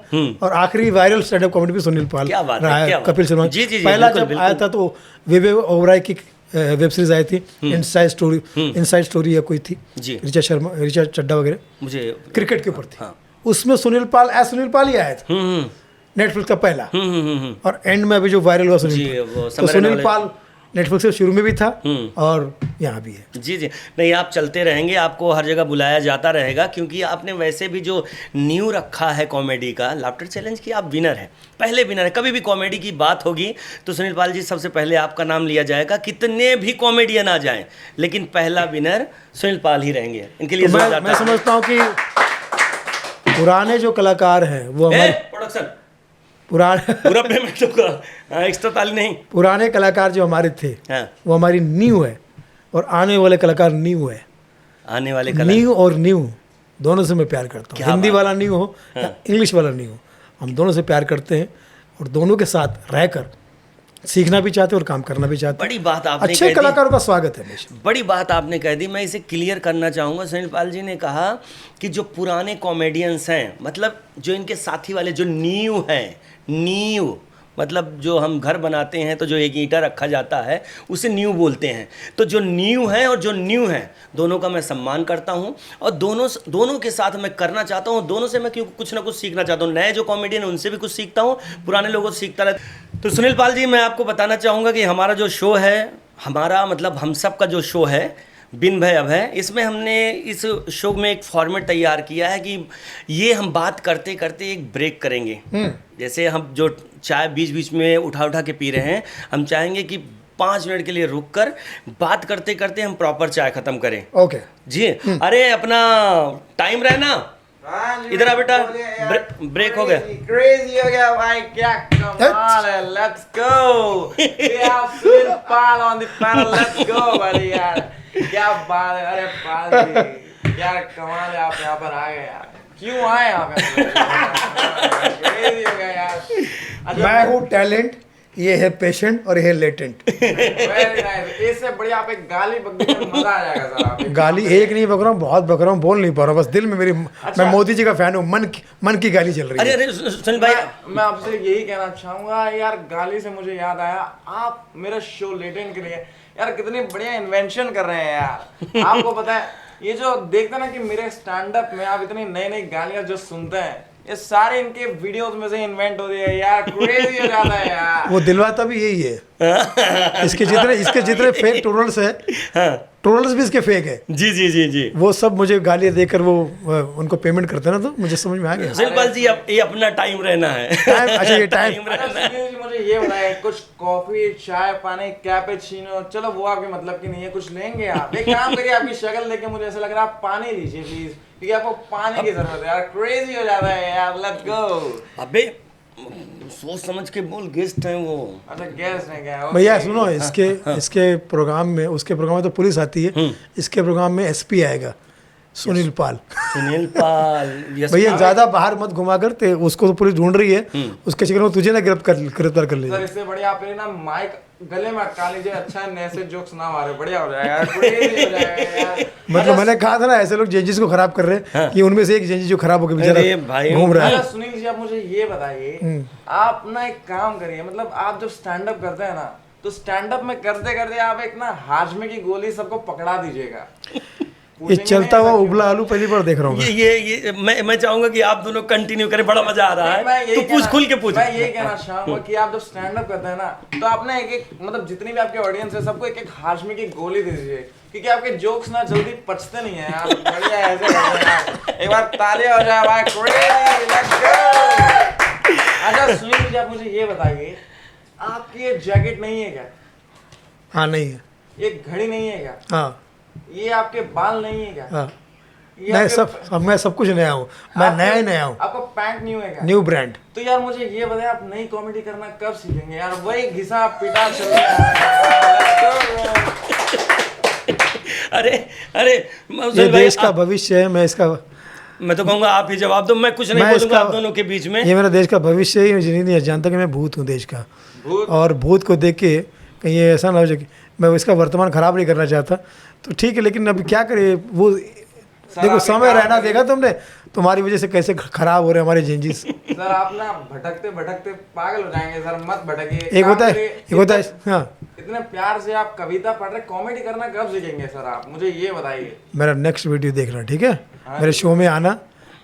S1: और आखिरी वायरल स्टैंड अप कॉमेडी भी सुनील पाल रहा है। कपिल शर्मा पहला जब आया था तो विवेक ओबराय की वेब सीरीज आई थी, इनसाइड स्टोरी या कोई थी, ऋचा चड्ढा वगैरह, मुझे क्रिकेट के ऊपर थी। उसमें सुनील पाल ही आया था, नेटफ्लिक्स का पहला, और एंड में अभी जो वायरल हुआ सुनील पाल नेटफ्लिक्स से शुरू में भी था और यहाँ भी है।
S3: जी जी, नहीं आप चलते रहेंगे, आपको हर जगह बुलाया जाता रहेगा, क्योंकि आपने वैसे भी जो न्यू रखा है कॉमेडी का, लाफ्टर चैलेंज की आप विनर हैं, पहले विनर है। कभी भी कॉमेडी की बात होगी तो सुनील पाल जी सबसे पहले आपका नाम लिया जाएगा, कितने भी कॉमेडियन आ जाएं, लेकिन पहला विनर सुनील पाल ही रहेंगे। इनके लिए
S1: मैं समझता हूँ कि पुराने जो कलाकार हैं वो हमारे
S3: प्रोडक्शन
S1: पूरा
S3: पेमेंट होगा, एक्स्ट्रा ताली नहीं।
S1: पुराने कलाकार जो हमारे थे वो हमारी न्यू है, और आने वाले कलाकार न्यू है।
S3: आने वाले
S1: न्यू और न्यू दोनों से मैं प्यार करता हूँ, हिंदी वाला न्यू हो या इंग्लिश वाला न्यू हो, हम दोनों से प्यार करते हैं और दोनों के साथ रहकर सीखना भी चाहते हैं और काम करना भी चाहते हैं।
S3: बड़ी बात आपने
S1: अच्छे कलाकारों का स्वागत है हमेशा।
S3: बड़ी बात आपने कह दी, मैं इसे क्लियर करना चाहूँगा। सुनील पाल जी ने कहा कि जो पुराने कॉमेडियंस हैं, मतलब जो इनके साथी वाले जो न्यू हैं, न्यू मतलब जो हम घर बनाते हैं तो जो एक ईंटा रखा जाता है उसे न्यू बोलते हैं, तो जो न्यू है और जो न्यू है दोनों का मैं सम्मान करता हूं, और दोनों के साथ मैं करना चाहता हूं, दोनों से मैं क्यों कुछ ना कुछ सीखना चाहता हूं। नए जो कॉमेडियन है उनसे भी कुछ सीखता हूं, पुराने लोगों से सीखता रहता। तो सुनील पाल जी, मैं आपको बताना चाहूँगा कि हमारा जो शो है, हमारा मतलब हम सब का जो शो है बिन भय अभय, इसमें हमने इस शो में एक फॉर्मेट तैयार किया है कि ये हम बात करते करते एक ब्रेक करेंगे। जैसे हम जो चाय बीच बीच में उठा के पी रहे हैं, हम चाहेंगे कि 5 मिनट के लिए रुक कर बात करते करते हम प्रॉपर चाय खत्म करें।
S1: ओके
S3: जी। अरे अपना टाइम रहना, इधर आ बेटा, ब्रेक हो गया।
S2: क्रेजी हो गया भाई, क्या कमाल है। Let's go, we have Sunil Pal on the panel, let's go भाई यार, क्या बात है। अरे पाल जी यार कमाल है, आप यहाँ पर आ गए यार, क्यों आए यहाँ पे? Crazy हो गया यार। अच्छा,
S1: मैं हूँ टैलेंट, ये है पेशेंट और ये है लेटेंट।
S2: very nice। इससे बढ़िया आप एक गाली बक देंगे तो मजा आ जाएगा सर। आप
S1: गाली एक नहीं बक रहा हूँ, बहुत बक रहा हूँ, बोल नहीं पा रहा हूँ, बस दिल में मेरी मैं मोदी जी का फैन हूँ, मन की गाली चल रही
S3: अरे
S1: है।
S3: अरे सुनील भाई,
S2: मैं आपसे यही कहना चाहूंगा यार, गाली से मुझे याद आया, आप मेरा शो लेटेंट के लिए यार कितनी बढ़िया इन्वेंशन कर रहे हैं यार। आपको पता है ये जो देखते हैं ना कि मेरे स्टैंड अप में आप इतनी नई नई गालियां जो सुनते हैं, ये सारे इनके वीडियोस में से इन्वेंट हो रही है यार, क्रेजी हो जाता है यार।
S1: वो दिलवाता भी यही है। इसके जितने फेक ट्रोलर्स है, ट्रोलर्स भी इसके फेक है।
S3: जी जी जी जी,
S1: वो सब मुझे गालियाँ देकर वो उनको पेमेंट करते हैं ना, तो मुझे समझ में आ गया।
S3: सुनील जी अब ये अपना टाइम रहना है।
S1: अच्छा ये टाइम
S2: अच्छा, सुनील जी मुझे ये बताइए, कुछ कॉफी चाय पानी कैपेचिनो, चलो वो आपके मतलब की नहीं है, कुछ लेंगे आप? एक काम करिए, आपकी शक्ल देख के मुझे ऐसा लग रहा है आप पानी लीजिए प्लीज, क्योंकि आपको पानी की जरूरत है यार, क्रेजी हो जाता है यार। Let's go.
S3: अबे सोच समझ के बोल, गेस्ट हैं वो।
S2: अच्छा गेस्ट है क्या?
S1: भैया सुनो, इसके प्रोग्राम में, उसके प्रोग्राम में तो पुलिस आती है, इसके प्रोग्राम में एसपी आएगा, सुनील पाल।
S3: सुनील पाल, यस
S1: भैया ज्यादा बाहर मत घुमा करते, उसको तो पुलिस ढूंढ रही है, उसके चक्कर में तुझे ना गिरफ्तार कर ले।
S2: सर इससे बढ़िया आप ना माइक गले में अटका लीजिए, अच्छा है, ऐसे जोक्स ना मारे, बढ़िया हो जाएगा यार, crazy हो जाएगा यार।
S1: मतलब मैंने कहा था ना, ऐसे लोग जजेस को खराब कर रहे हैं, ये उनमें से एक जज जो खराब होकर
S3: अरे
S1: बेचारा
S3: भाई,
S1: घूम रहा है।
S2: अच्छा सुनील जी आप मुझे ये बताइए, आप ना एक काम करिए, मतलब आप जब स्टैंड अप करते हैं ना, तो स्टैंड अप में करते करते आप एक ना हाजमे की गोली सबको पकड़ा दीजिएगा।
S1: ये चलता हुआ उबला आलू पहली बार देख रहा हूँ मैं।
S3: ये मैं चाहूंगा कि आप दोनों कंटिन्यू करें, बड़ा मजा आ रहा है। तो पूछ, खुल के पूछ।
S2: मैं यही कहना चाहूंगा कि आप जब स्टैंड अप करते हैं ना, तो आप ना एक मतलब जितनी भी आपके ऑडियंस है सबको एक एक हाजमे की गोली दे दीजिए, क्योंकि आपके जोक्स ना जल्दी पचते नहीं है यार, बढ़िया ऐसे करते हैं। एक बार तालियां हो जाए भाई, crazy, let's go। अच्छा सुनील जी आप मुझे ये बताइए, आपकी ये जैकेट नहीं है क्या?
S1: हाँ नहीं है।
S2: ये घड़ी नहीं है क्या?
S1: हाँ
S2: ये आपके बाल नहीं है क्या?
S1: हाँ
S2: ये
S1: मैं
S2: आपके-
S1: मैं सब कुछ नया हूँ, मैं नया हूँ।
S2: आपका पैंट न्यू है क्या?
S1: New brand.
S2: तो यार मुझे ये बताया, आप नई कॉमेडी करना कब सीखेंगे यार? वही घिसा पिटा चल रहा है।
S3: अरे अरे
S1: ये
S3: सुनील भाई,
S1: देश का भविष्य है, मैं इसका
S3: मैं तो कहूंगा आप ही जवाब दो, मैं कुछ नहीं
S1: मैं
S3: बोलूंगा
S1: इसका-
S3: आप दोनों के बीच में।
S1: ये मेरा देश का भविष्य है, मुझे नहीं जानता कि मैं भूत हूँ देश का।
S2: भूत?
S1: और भूत को देख के कहीं ये ऐसा ना हो जाए कि मैं इसका वर्तमान खराब नहीं करना चाहता, तो ठीक है, लेकिन अभी क्या करे, वो देखो
S2: आप
S1: समय
S2: एक काम
S1: रहना
S2: करिए।
S1: देखा तुमने, तुम्हारी वजह से कैसे खराब हो रहे हैं हमारे चेंजेस।
S2: सर आप ना भटकते भटकते पागल हो जाएंगे सर, मत भटकिए।
S1: एक होता है,
S2: काम
S1: एक होता है,
S2: करिए,
S1: हाँ।
S2: इतने प्यार से आप कविता पढ़ रहे, कॉमेडी करना कब सीखेंगे सर आप? मुझे ये बताइए।
S1: मेरा नेक्स्ट वीडियो देखना, ठीक है? मेरे शो में आना,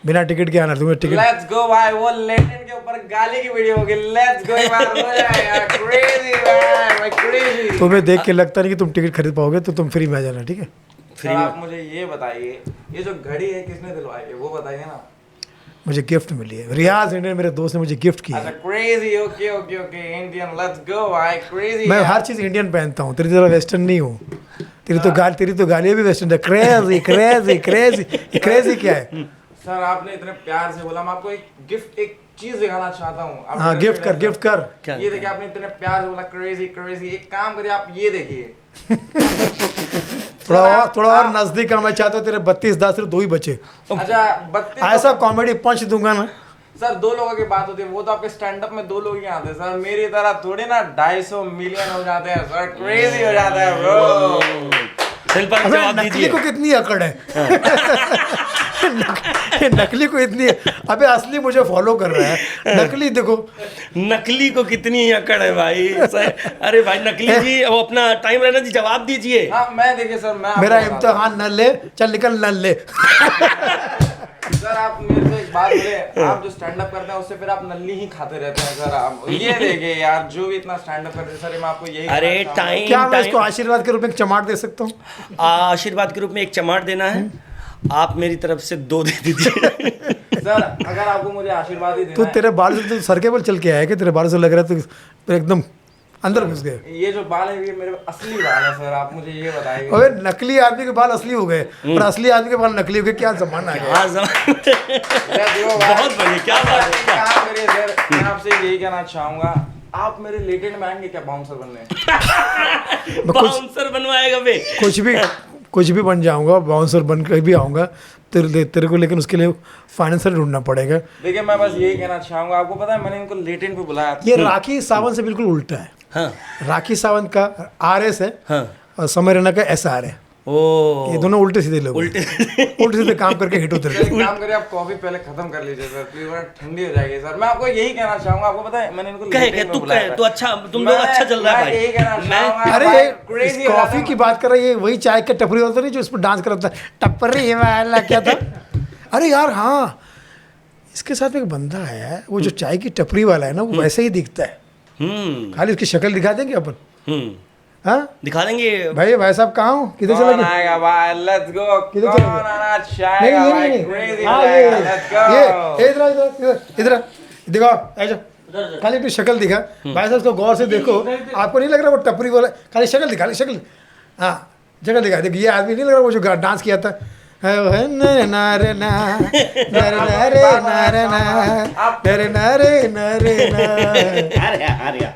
S1: बिना टिकट के आना, तुम्हें टिकट।
S2: लेट्स गो भाई, वो लेटेंट के ऊपर गाली की वीडियो होगी, लेट्स गो यार, हो जाएगा क्रेजी भाई, क्रेजी।
S1: तुम्हें देख के लगता नहीं कि तुम टिकट खरीद पाओगे, तो तुम फ्री में आ जाना, ठीक है?
S2: सर आप मुझे ये बताइए, ये जो घड़ी है किसने दिलवाई है वो बताइए ना।
S1: मुझे गिफ्ट मिली है, रियाज इंडियन मेरे दोस्त ने मुझे गिफ्ट की
S2: अच्छा
S1: है।
S2: Crazy, okay okay okay, Indian, let's go भाई, क्रेजी।
S1: मैं हर चीज़ इंडियन पहनता हूँ, तेरी तरह वेस्टर्न नहीं हूँ। तेरी तो गालियाँ भी वेस्टर्न है। क्रेजी क्रेजी क्रेजी, क्रेजी क्या है?
S2: सर आपने इतने प्यार से बोला, मैं आपको एक गिफ्ट, एक चीज दिखाना चाहता हूँ। आप
S1: हाँ
S2: मेरे
S1: गिफ्ट कर,
S2: से-
S1: गिफ्ट कर।
S3: क्या?
S2: ये देखिए, आपने इतने प्यार से बोला क्रेजी क्रेजी, एक काम करिए आप ये देखिए।
S1: थोड़ा और नजदीक आना, मैं चाहता हूँ तेरे 32 सिर्फ 2 ही बचे।
S2: अच्छा 32
S1: ऐसा कॉमेडी पंच दूंगा ना।
S2: सर 2 लोगों की बात होती है, वो तो आपके स्टैंड अप में 2 लोग ही आते हैं सर, मेरी तरह थोड़ी ना 250 मिलियन हो जाते हैं सर, क्रेजी हो जाता है ब्रो।
S3: सुनील पाल
S1: अबे
S3: जवाब
S1: नकली
S3: दीजिए।
S1: को कितनी अकड़ है। नकली को इतनी, अबे असली मुझे फॉलो कर रहा है, नकली देखो।
S3: नकली को कितनी अकड़ है भाई। अरे भाई नकली जी, वो अपना टाइम रहना जी, जवाब दीजिए।
S2: हाँ मैं देखिए सर, मैं
S1: मेरा
S2: आपको बताता
S1: इम्तिहान न ले, चल निकल न ले।
S2: हूँ। सर आप मेरे से एक बात बोले, आप जो स्टैंड अप करते हैं उससे फिर आप नल्ली ही खाते रहते हैं सर। आप ये देखिए यार, जो भी इतना स्टैंड अप करते हैं सर, मैं आपको यही
S3: अरे
S2: कहना चाहूँगा।
S3: टाइम
S1: क्या मैं इसको आशीर्वाद के रूप में एक चमाट दे सकता हूँ?
S3: आशीर्वाद के रूप में एक चमाट देना है, आप मेरी तरफ से 2 दे दीजिए।
S2: सर अगर आपको मुझे आशीर्वाद ही
S1: तू
S2: देना है,
S1: तेरे बाल से तो सर के बल चल के आया, कि तेरे बाल से लग रहा है तो एकदम अंदर घुस गए।
S2: ये जो बाल है ये मेरे असली बाल है सर, आप मुझे ये बताइए।
S1: अबे नकली आदमी के बाल असली हो गए और असली आदमी के बाल नकली हो गए, क्या जमाना है।
S3: हाँ,
S2: बहुत
S3: बढ़िया, क्या बात है।
S2: काम करिए सर, मैं आपसे यही कहना चाहूंगा, आप मेरे लेटेंट में आएंगे क्या बाउंसर बनने?
S1: मैं कुछ
S3: बाउंसर बनवाएगा बे।
S1: कुछ भी बन जाऊंगा, बाउंसर बन कर भी आऊँगा तेरे को, लेकिन उसके लिए फाइनेंसर ढूंढना पड़ेगा।
S2: देखिए मैं बस यही कहना चाहूंगा, आपको पता है मैंने इनको लेटेंट पे बुलाया था।
S1: ये राखी सावंत से बिल्कुल उल्टा है।
S3: हाँ
S1: राखी सावंत का RS है
S3: हाँ
S1: और समय रैना का SR है।
S3: ओ
S1: ये दोनों उल्टे सीधे लोग
S3: उल्टे
S1: उल्टे सीधे काम करके हिट होते रहते हैं।
S2: एक काम करिए, आप कॉफी पहले खत्म कर लीजिए सर प्लीज, वरना ठंडी हो जाएगी सर। मैं आपको यही कहना चाहूंगा, आपको पता है मैंने इनको
S3: कहे
S2: लेटेंट पे
S3: तू
S2: बुलाया
S3: कहे
S2: था।
S3: तू अच्छा, तुम लोग अच्छा चल रहा है
S2: मैं यही कहना
S3: भाई।
S2: चाहूंगा,
S1: अरे
S2: भाई,
S1: इस
S2: crazy हो
S1: कॉफी
S2: जाता
S1: की बात कर रहा है, ये वही चाय का टपरी होता नहीं जो इस पर डांस कर रहा था, टपरी वाला क्या था? अरे यार हाँ, इसके साथ एक बंदा है, वो जो चाय की टपरी वाला है ना, वो वैसे ही दिखता है। खाली उसकी शक्ल दिखा देंगे अपन। हाँ
S3: दिखा देंगे
S1: भाई, भाई साहब कहाँ हो, किधर चले
S2: कौन
S1: गए?
S2: आएगा भाई, लेट्स गो।
S1: किधर
S2: कौन
S1: चले गए?
S2: आना
S1: नहीं
S2: चाहेगा
S1: ये
S2: भाई,
S1: नहीं,
S2: क्रेजी
S1: हाँ
S2: हो
S1: ये
S2: जाएगा, लेट्स गो।
S1: इधर इधर इधर देखो, ऐसा खाली अपनी शक्ल दिखा। भाई साहब उसको गौर से देखो, आपको नहीं लग रहा वो टपरी वाला? खाली शक्ल दिखा, खाली शक्ल, हाँ शक्ल दिखा। देखिए ये आदमी नहीं लग रहा वो जो डांस किया था, नारे नारे नारे नारे नारे नारे नारे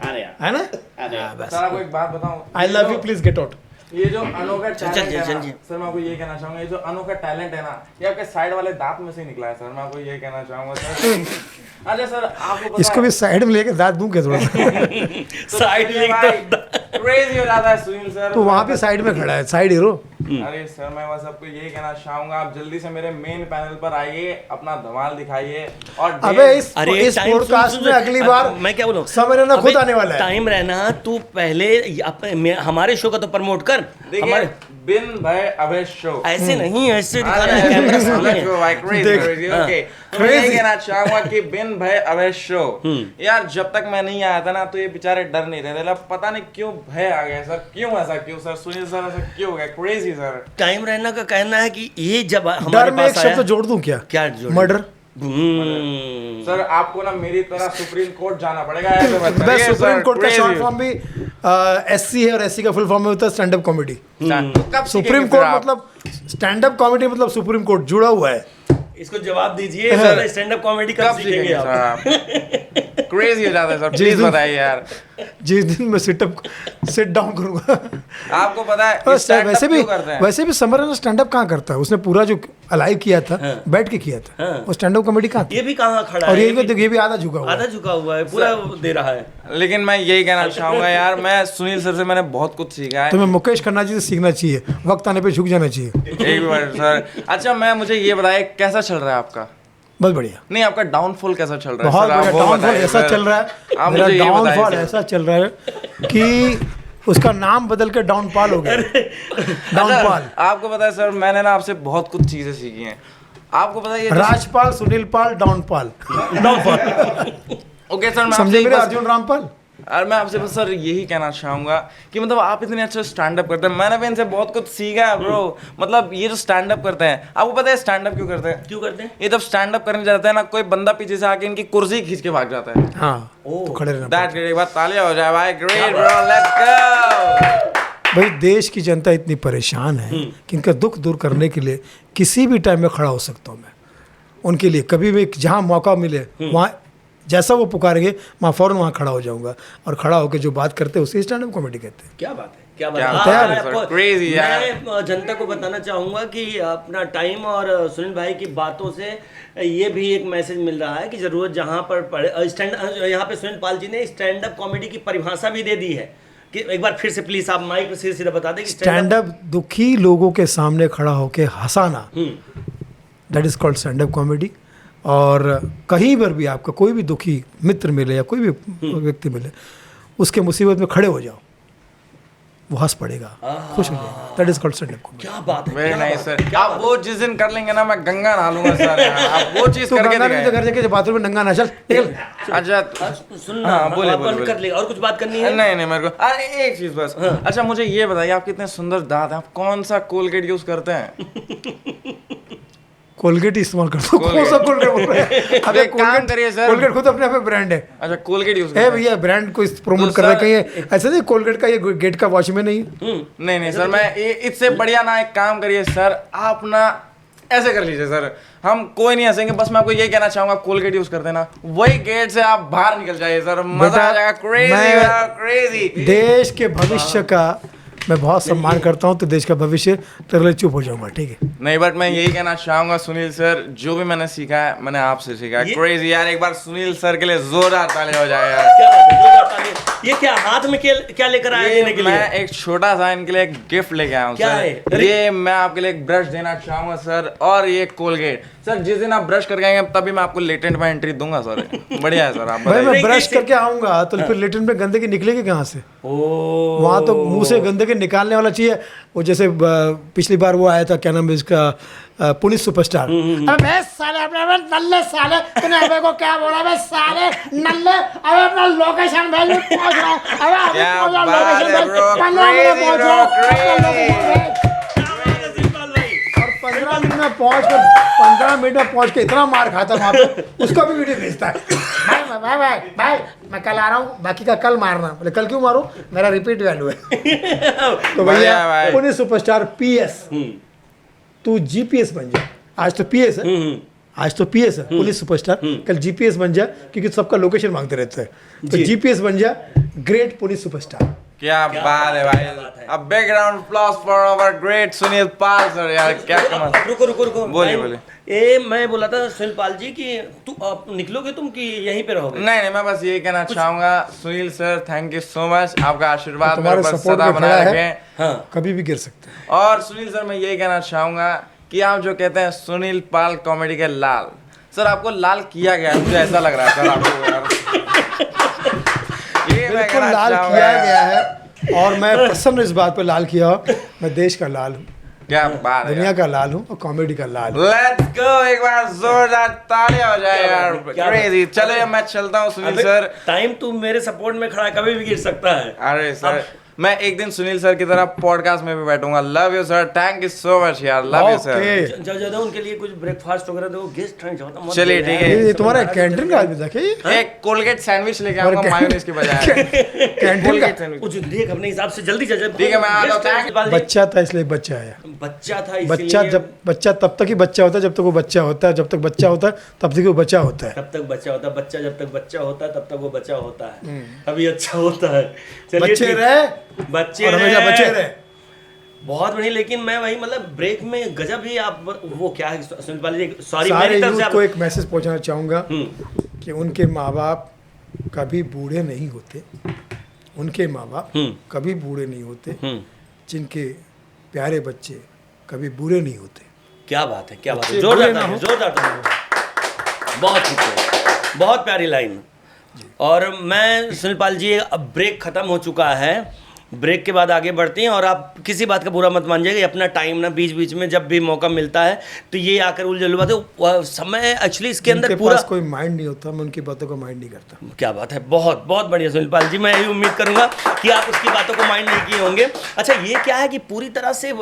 S1: नारे, है ना?
S2: सर आपको एक बात बताऊं,
S1: I love you, please get out.
S2: ये जो अनोखा टैलेंट है ना,
S3: चलिए।
S2: सर मैं आपको ये कहना चाहूंगा, ये जो अनोखा टैलेंट है ना, ये आपके साइड वाले दांत में से ही निकला है सर। मैं आपको ये कहना चाहूंगा सर। अच्छा सर आपको पता
S1: इसको भी साइड में लेके दांत दूं क्या थोड़ा सा?
S3: साइड
S2: क्रेजी हो जाता है सुनील सर।
S1: तो वहाँ पे साइड में खड़ा है, साइड हीरो।
S2: अरे सर मैं बस आपको ये कहना चाहूंगा, आप जल्दी से मेरे मेन पैनल पर आइए, अपना धमाल दिखाइए। और
S1: अबे इस
S3: टाइम
S1: पॉडकास्ट में अगली बार
S3: मैं क्या बोलूं,
S1: समय रहना खुद आने वाला है।
S3: टाइम रहना तू पहले हमारे शो का तो प्रमोट कर।
S2: देखिए
S3: हमारे
S2: बिन भाई अभय शो
S3: ऐसे नहीं, ऐसे दिखाना है कैमरा सामने।
S2: मैं कहना चाहूंगा कि बिन भाई अभय शो, यार जब तक मैं नहीं आया था ना तो ये बेचारे डर नहीं रहे थे, पता नहीं क्यों भय आ गया सर। क्यों ऐसा, क्यों सर? सुनील सर ऐसा क्यों हो गया? Crazy sir.
S3: टाइम रहना का कहना है कि ये जब
S1: डर
S3: हमारे
S1: में एक
S3: पास आया,
S1: शब्द जोड़ दूं क्या?
S3: क्या जोड़?
S1: मर्डर।
S2: सर आपको ना मेरी तरह सुप्रीम कोर्ट जाना पड़ेगा, ऐसे मत
S1: मैं
S2: करिए
S1: सुप्रीम
S2: सर,
S1: कोर्ट का
S2: crazy।
S1: शॉर्ट फॉर्म भी SC है, और SC का फुल फॉर्म में होता है स्टैंड अप कॉमेडी।
S2: कब
S1: सुप्रीम
S2: सीखेंगे
S1: कोर्ट
S2: फिर आप?
S1: मतलब स्टैंड अप कॉमेडी मतलब सुप्रीम कोर्ट जुड़ा हुआ है।
S3: इसको जवाब दीजिए सर, स्टैंड अप कॉमेडी कब
S2: कब
S3: सीखेंगे
S2: सर
S3: आप?
S2: आप? क्रेजी हो जाता है सर,
S1: जिस
S2: प्लीज
S1: दिन-
S2: बताइए यार।
S1: जिस दिन मैं सिट डाउन करूंगा।
S2: आपको पता है
S1: और
S2: ये stand-up
S1: वैसे भी
S2: क्यों करते हैं?
S1: वैसे भी समर ने स्टैंड अप कहाँ करता है? उसने पूरा जो लाइव किया था, बैठ के किया था, वो स्टैंड अप कॉमेडी कहाँ था?
S3: ये भी कहाँ खड़ा
S1: और
S3: है?
S1: ये भी आधा झुका हुआ है।
S3: आधा झुका हुआ है, पूरा दे रहा है।
S2: लेकिन मैं यही कहना चाहूंगा यार, मैं सुनील सर से मैंने बहुत कुछ सीखा है।
S1: तुम्हें मुकेश खन्ना जी से सीखना चाहिए, वक्त आने पे झुक जाना चाहिए।
S2: एक बार सर, अच्छा मुझे ये बताइए कैसा चल रहा है आपका?
S1: बहुत बढ़िया,
S2: नहीं आपका डाउनफॉल कैसा चल रहा है?
S1: बहुत
S2: सर, आप
S1: बढ़िया।
S2: वो
S1: डाउनफॉल
S2: बताइए
S1: ऐसा
S2: सर।
S1: चल रहा
S2: आप
S1: है, मेरा
S2: मुझे ये बताइए
S1: डाउनफॉल
S2: सर।
S1: ऐसा चल रहा है कि उसका नाम बदल के डाउनपाल हो गया। डाउनपाल,
S2: अच्छा, आपको पता है सर, मैंने ना आपसे बहुत कुछ चीजें सीखी हैं। आपको पता है ये
S1: राजपाल, सुनील पाल, डाउनपाल, डाउनपाल।
S2: ओके सर, मैं
S1: समझे
S2: आपसे
S1: मेरे
S2: बस-
S1: अर्जुन रामपाल?
S2: और मैं आपसे बस सर यही कहना चाहूंगा कि मतलब आप इतने अच्छे स्टैंड अप करते हैं, मैंने भी इनसे बहुत कुछ सीखा है ब्रो। मतलब ये जो स्टैंड अप करते हैं, आपको पता है स्टैंड अप क्यों करते हैं?
S3: क्यों करते हैं?
S2: ये जब स्टैंड अप करने जाते हैं ना, कोई बंदा पीछे से आके इनकी कुर्सी खींच के भाग जाता है।
S1: हाँ, तो खड़े रहना।
S2: दैट ग्रेट, एक बार तालियां हो जाए भाई, ग्रेट ब्रो, लेट्स गो।
S1: भाई देश की जनता इतनी परेशान है कि इनका दुख दूर करने के लिए किसी भी टाइम में खड़ा हो सकता हूँ मैं उनके लिए। कभी भी जहाँ मौका मिले वहाँ जैसा वो पुकारेंगे मैं फ़ौरन वहाँ खड़ा हो जाऊँगा, और खड़ा होकर जो बात करते हैं उसे स्टैंड अप कॉमेडी कहते हैं।
S3: क्या बात है, क्या बात
S2: क्या
S3: है।
S2: बात है
S3: हाँ,
S2: यार,
S3: आपको-
S2: crazy यार।
S3: मैं जनता को बताना चाहूंगा कि अपना टाइम और सुनील भाई की बातों से ये भी एक मैसेज मिल रहा है कि जरूरत जहाँ पर पड़े स्टैंड, यहाँ पे सुनील पाल जी ने स्टैंड अप कॉमेडी की परिभाषा भी दे दी है कि एक बार फिर से प्लीज आप माइक पे सीधे बता दें कि
S1: स्टैंड अप दुखी लोगों के सामने खड़ा होकर हंसाना, that is called stand up comedy. और कहीं पर भी आपका कोई भी दुखी मित्र मिले या कोई भी व्यक्ति मिले, उसके मुसीबत में खड़े हो जाओ, वो हंस पड़ेगा, खुश हो जाएगा। That is called stand up comedy.
S3: क्या बात है,
S2: वेरी
S3: क्या
S2: नाइस
S3: बात
S2: सर।
S3: है, क्या
S2: आप
S3: बात
S2: वो जिस दिन कर लेंगे ना, मैं गंगा नहा लूंगा सर यार। आप वो चीज
S1: तो
S2: करके
S1: गंगा नदी तो
S2: दिखाएं।
S1: घर जाके बाथरूम में नंगा ना चल निकल।
S2: अच्छा
S3: है। सुनना,
S2: हाँ, बोलिए,
S3: आप बंद
S2: बोलिए।
S3: कर लेगा और कुछ बात करनी है?
S2: नहीं नहीं, मेरे को अरे एक चीज बस। अच्छा मुझे ये बताइए, आप कितने सुंदर दांत हैं, आप कौन सा कोलगेट यूज करते हैं?
S1: कोलगेट इस्तेमाल कर दो। कौन सा कोलगेट बोल रहे हैं? अबे
S2: एक काम करिए सर।
S1: कोलगेट खुद अपने आप में ब्रांड है।
S2: अच्छा कोलगेट यूज
S1: ए
S2: करते हैं?
S1: भैया ब्रांड को प्रमोट
S2: तो
S1: कर रहे हैं
S2: सर-
S1: कहीं, ऐसा नहीं कोलगेट का ये गेट का वॉच में नहीं।
S2: नहीं नहीं सर, मैं इससे बढ़िया ना एक काम करिए सर, आप ना ऐसे कर लीजिए सर, हम कोई नहीं हंसेंगे। बस मैं आपको ये कहना चाहूंगा, कोलगेट यूज करते हैं ना, वही गेट से आप बाहर निकल जाइए सर, मजा
S1: बेटा,
S2: आ जाएगा। क्रेजी
S1: मैं
S2: क्रेजी।
S1: देश के भविष्य का मैं बहुत सम्मान करता हूँ, तो देश का भविष्य तेरे लिए चुप हो जाऊंगा, ठीक है?
S2: नहीं बट मैं यही कहना चाहूंगा सुनील सर, जो भी मैंने सीखा है मैंने आपसे सीखा है। क्रेजी यार, एक बार सुनील सर के लिए जोरदार ताली हो जाए यार।
S3: क्या बात है, जोरदार ताली। ये क्या हाथ में क्या लेकर आए देने के लिए?
S2: मैं एक छोटा सा इनके लिए एक गिफ्ट लेके आया हूँ
S3: क्या
S2: सर।
S3: है? अरे!
S2: ये मैं आपके लिए एक ब्रश देना चाहूंगा सर, और ये कोलगेट सर। जिस दिन आप ब्रश करके आएंगे तभी मैं आपको लेटेंट में एंट्री दूंगा सर। बढ़िया है सर, आप
S1: भाई मैं
S2: बताइए।
S1: ब्रश करके आऊंगा तो फिर लेटरिन में गंदगी निकलेगी कहाँ से?
S3: ओ
S1: वहाँ तो मुंह से गंदगी निकालने वाला चाहिए। वो जैसे पिछली बार वो आया था, क्या नाम है इसका, पुलिस सुपरस्टार। अबे साले, अपने नल्ले साले, तूने अबे को क्या बोला? बे साले नल्ले, अबे अपना लोकेशन भेज, मैं पहुंच रहा हूं। अबे
S2: क्या
S1: अपना
S2: बात है
S1: लोकेशन भेज,
S2: bro,
S1: 15 मिनट में
S2: crazy
S1: पहुंच
S2: bro,
S1: रहा हूं, अपना
S2: crazy।
S1: लोकेशन भेज।
S3: शिवपाल भाई,
S1: और 15 मिनट में पहुंच कर 15 मिनट में पहुंच के इतना मार खाता वहाँ पे, उसका भी वीडियो भेजता है। भाई मैं कल आ रहा हूँ, बाकी का कल मारना। बोले कल क्यों मारूं, मेरा रिपीट वैल्यू है। तो
S2: बढ़िया
S1: भैया
S2: भाई।
S1: पुलिस सुपरस्टार पीएस, तू जीपीएस बन जा। आज तो पीएस है, आज तो पीएस है पुलिस सुपरस्टार, कल जीपीएस बन जा, क्योंकि सबका लोकेशन मांगते रहते हैं। तो जीपीएस बन जा, ग्रेट पुलिस सुपरस्टार।
S2: क्या बात है भाई। अब background applause for our great Sunil Pal sir. यार क्या कमाल।
S3: रुको
S2: बोलिए, बोलिए।
S3: ए मैं बोला था सुनील पाल जी कि तू आप निकलोगे तुम कि यहीं पे रहोगे?
S2: नहीं, मैं बस यही कहना चाहूंगा Sunil sir, thank you so much. आपका आशीर्वाद
S1: तुम्हारे
S2: मेरे पर
S1: सपोर्ट
S2: सदा
S1: में खड़ा
S2: बनाए
S1: है।
S2: रखें।
S3: हाँ,
S1: कभी भी गिर सकते हैं।
S2: और सुनील सर, मैं यही कहना चाहूंगा कि आप जो कहते हैं सुनील पाल कॉमेडी के लाल, सर आपको लाल किया गया है, मुझे ऐसा लग रहा है सर आपको यार। ये मैं
S1: बिल्कुल
S2: कहना
S1: लाल
S2: चाहूंगा
S1: किया
S2: यार।
S1: गया है, और मैं प्रसन्न इस बात पे लाल किया हूँ। मैं देश का लाल हूँ,
S2: क्या बात है
S1: दुनिया का लाल हूँ, और कॉमेडी का लाल हूँ।
S2: लेट्स गो, एक बार जोरदार तालियां हो जाए
S3: क्या
S2: यार।
S3: बात है, क्या
S2: क्रेजी। चलो मैं चलता हूँ सुनील सर।
S3: टाइम तू मेरे सपोर्ट में खड़ा है, कभी भी गिर सकता है।
S2: अरे सर, मैं एक दिन सुनील सर की तरह पॉडकास्ट में भी बैठूंगा। Love you sir, thank you so much यार, लव यू सर।
S1: ओके,
S3: ज्यादा उनके लिए कुछ ब्रेकफास्ट वगैरह दो, गेस्ट हैं ज्यादा मत
S2: चलिए,
S3: दो
S2: ठीक
S3: यार।
S2: है।
S1: ये तुम्हारा कैंटीन का आदमी था क्या ये?
S2: एक कोलगेट सैंडविच लेके आऊंगा
S1: और
S2: मायोनीज की बजाय।
S1: कैंटीन
S2: कोलगेट
S1: का
S2: सैंडविच।
S3: कुछ देख अपने हिसाब से, जल्दी जा।
S2: ठीक है, मैं आ रहा हूं।
S1: बच्चा था इसलिए बच्चा आया।
S3: बच्चा था
S1: बच्चा
S3: इसीलिए
S1: बच्चा तब तक ही बच्चा होता है जब तक वो बच्चा होता है, जब तक बच्चा होता है तब तक वो बच्चा होता है।
S3: तब तक बच्चा होता है, बच्चा जब तक बच्चा होता है तब तक वो बच्चा होता है, तभी अच्छा होता है। चलिए
S1: बच्चे
S3: ठीक।
S1: रहे
S3: बच्चे
S1: और हमेशा
S3: रहे।
S1: बच्चे रहे।
S3: बहुत बढ़िया। लेकिन मैं वही मतलब ब्रेक में गजब ही आप वो क्या है सुनील पाल जी, सॉरी
S1: सारे
S3: मेरी तरफ से
S1: यूथ
S3: आप
S1: को एक मैसेज पहुंचाना चाहूँगा
S3: हम्म,
S1: कि उनके माँ बाप कभी बूढ़े नहीं होते। उनके माँ बाप कभी बूढ़े नहीं होते। जिनके प्यारे बच्चे कभी बुरे नहीं होते।
S3: क्या बात है, क्या बात है।
S1: बच्चे
S3: जोरदार
S1: बुरे ना
S3: ताली,
S1: हो।
S3: जोरदार ताली। बहुत खूब, बहुत प्यारी लाइन। और मैं सुनील पाल जी, अब ब्रेक खत्म हो चुका है, ब्रेक के बाद आगे बढ़ते हैं। और आप किसी बात का बुरा मत मानिएगा, ये अपना टाइम ना बीच बीच में जब भी मौका मिलता है तो ये आकर उलझुल बात है, समय एक्चुअली इसके अंदर
S1: जिनके
S3: पूरा
S1: पास कोई माइंड नहीं होता, मैं उनकी बातों को माइंड नहीं करता।
S3: क्या बात है, बहुत बहुत बढ़िया सुनील पाल जी। मैं यही उम्मीद करूंगा कि आप उसकी बातों को माइंड नहीं किए होंगे। अच्छा, ये क्या है कि पूरी तरह से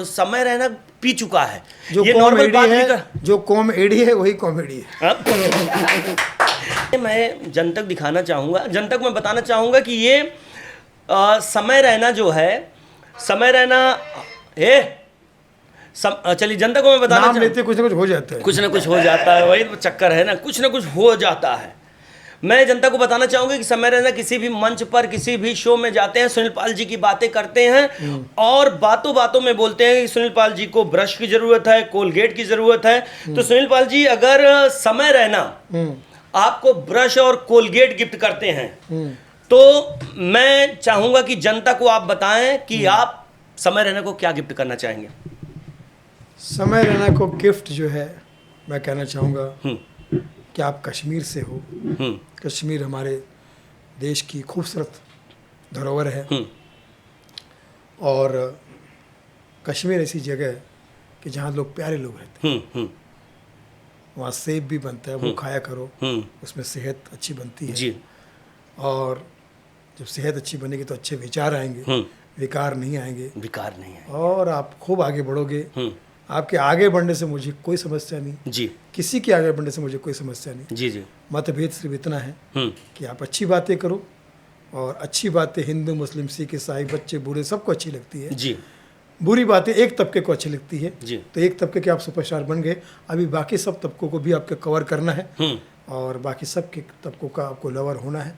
S3: समय रहना पी चुका है,
S1: जो
S3: ये नॉर्मल
S1: कॉमेडी
S3: बात नहीं
S1: है,
S3: कर।
S1: जो कॉमेडी है वही कॉमेडी है।
S3: मैं जनतक दिखाना चाहूँगा, जनतक मैं बताना चाहूँगा कि ये समय रहना जो है, समय रहना चलिए जनता को मैं बताना
S1: नाम लेते कुछ ना कुछ हो जाता है।
S3: कुछ ना कुछ हो जाता है, वही तो चक्कर है ना, कुछ ना कुछ हो जाता है। मैं जनता को बताना चाहूँगा कि समय रहना किसी भी मंच पर, किसी भी शो में जाते हैं, सुनील पाल जी की बातें करते हैं और बातों बातों में बोलते हैं कि सुनील पाल जी को ब्रश की ज़रूरत है, कोलगेट की ज़रूरत है। तो सुनील पाल जी, अगर समय रहना आपको ब्रश और कोलगेट गिफ्ट करते हैं तो मैं चाहूँगा कि जनता को आप बताएं कि आप समय रहना को क्या गिफ्ट करना चाहेंगे।
S1: समय रहना को गिफ्ट जो है, मैं कहना चाहूँगा कि आप कश्मीर से हो। कश्मीर हमारे देश की खूबसूरत धरोहर है और कश्मीर ऐसी जगह है कि जहाँ लोग प्यारे लोग रहते हैं। वहाँ सेब भी बनता है, वो खाया करो, उसमें सेहत अच्छी बनती है
S3: जी।
S1: और जब सेहत अच्छी बनेगी तो अच्छे विचार आएंगे, विकार नहीं आएंगे
S3: विकार नहीं है
S1: और आप खूब आगे बढ़ोगे। आपके आगे बढ़ने से मुझे कोई समस्या नहीं,
S3: जी,
S1: किसी के आगे बढ़ने से मुझे कोई समस्या नहीं।
S3: जी जी।
S1: मतभेद सिर्फ इतना है कि आप अच्छी बातें करो और अच्छी बातें हिंदू, मुस्लिम, सिख, ईसाई, बच्चे, बूढ़े सबको अच्छी लगती है।
S3: जी
S1: बुरी बातें एक तबके को अच्छी लगती है।
S3: जी।
S1: तो एक तबके के आप सुपरस्टार बन गए, अभी बाकी सब तबकों को भी आपको कवर करना है और बाकी सब के तबकों का आपको लवर होना है।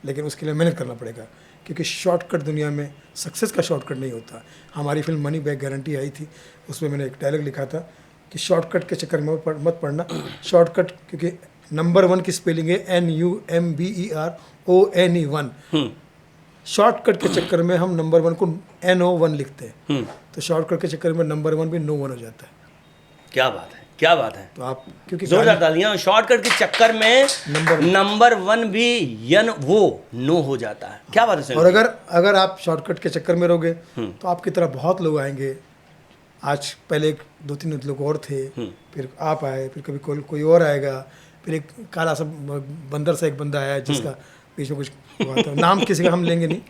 S1: लेकिन उसके लिए मेहनत करना पड़ेगा क्योंकि शॉर्टकट दुनिया में सक्सेस का शॉर्टकट नहीं होता। हमारी फिल्म मनी बैक गारंटी आई थी, उसमें मैंने एक डायलॉग लिखा था कि शॉर्टकट के चक्कर में मत पड़ना। शॉर्टकट क्योंकि नंबर 1 की स्पेलिंग है NUMBERONE 1। शॉर्टकट के चक्कर में हम नंबर 1 को NO1 लिखते हैं, तो शॉर्टकट के चक्कर में नंबर 1 भी No1 हो जाता है।
S3: क्या बात है, क्या बात है।
S1: तो आप क्योंकि
S3: जोरदार तालियां। शॉर्टकट के चक्कर में नंबर 1 भी नो हो जाता है। क्या बात है सुनील
S1: और
S3: भाई?
S1: अगर आप शॉर्टकट के चक्कर में रहोगे तो आपकी तरह बहुत लोग आएंगे। आज पहले 2-3 लोग और थे, फिर आप आए, फिर कभी कोई और आएगा, फिर एक काला सा बंदर सा एक बंदा आया जिसका बीच में कुछ हुआ था, नाम किसी का हम लेंगे नहीं,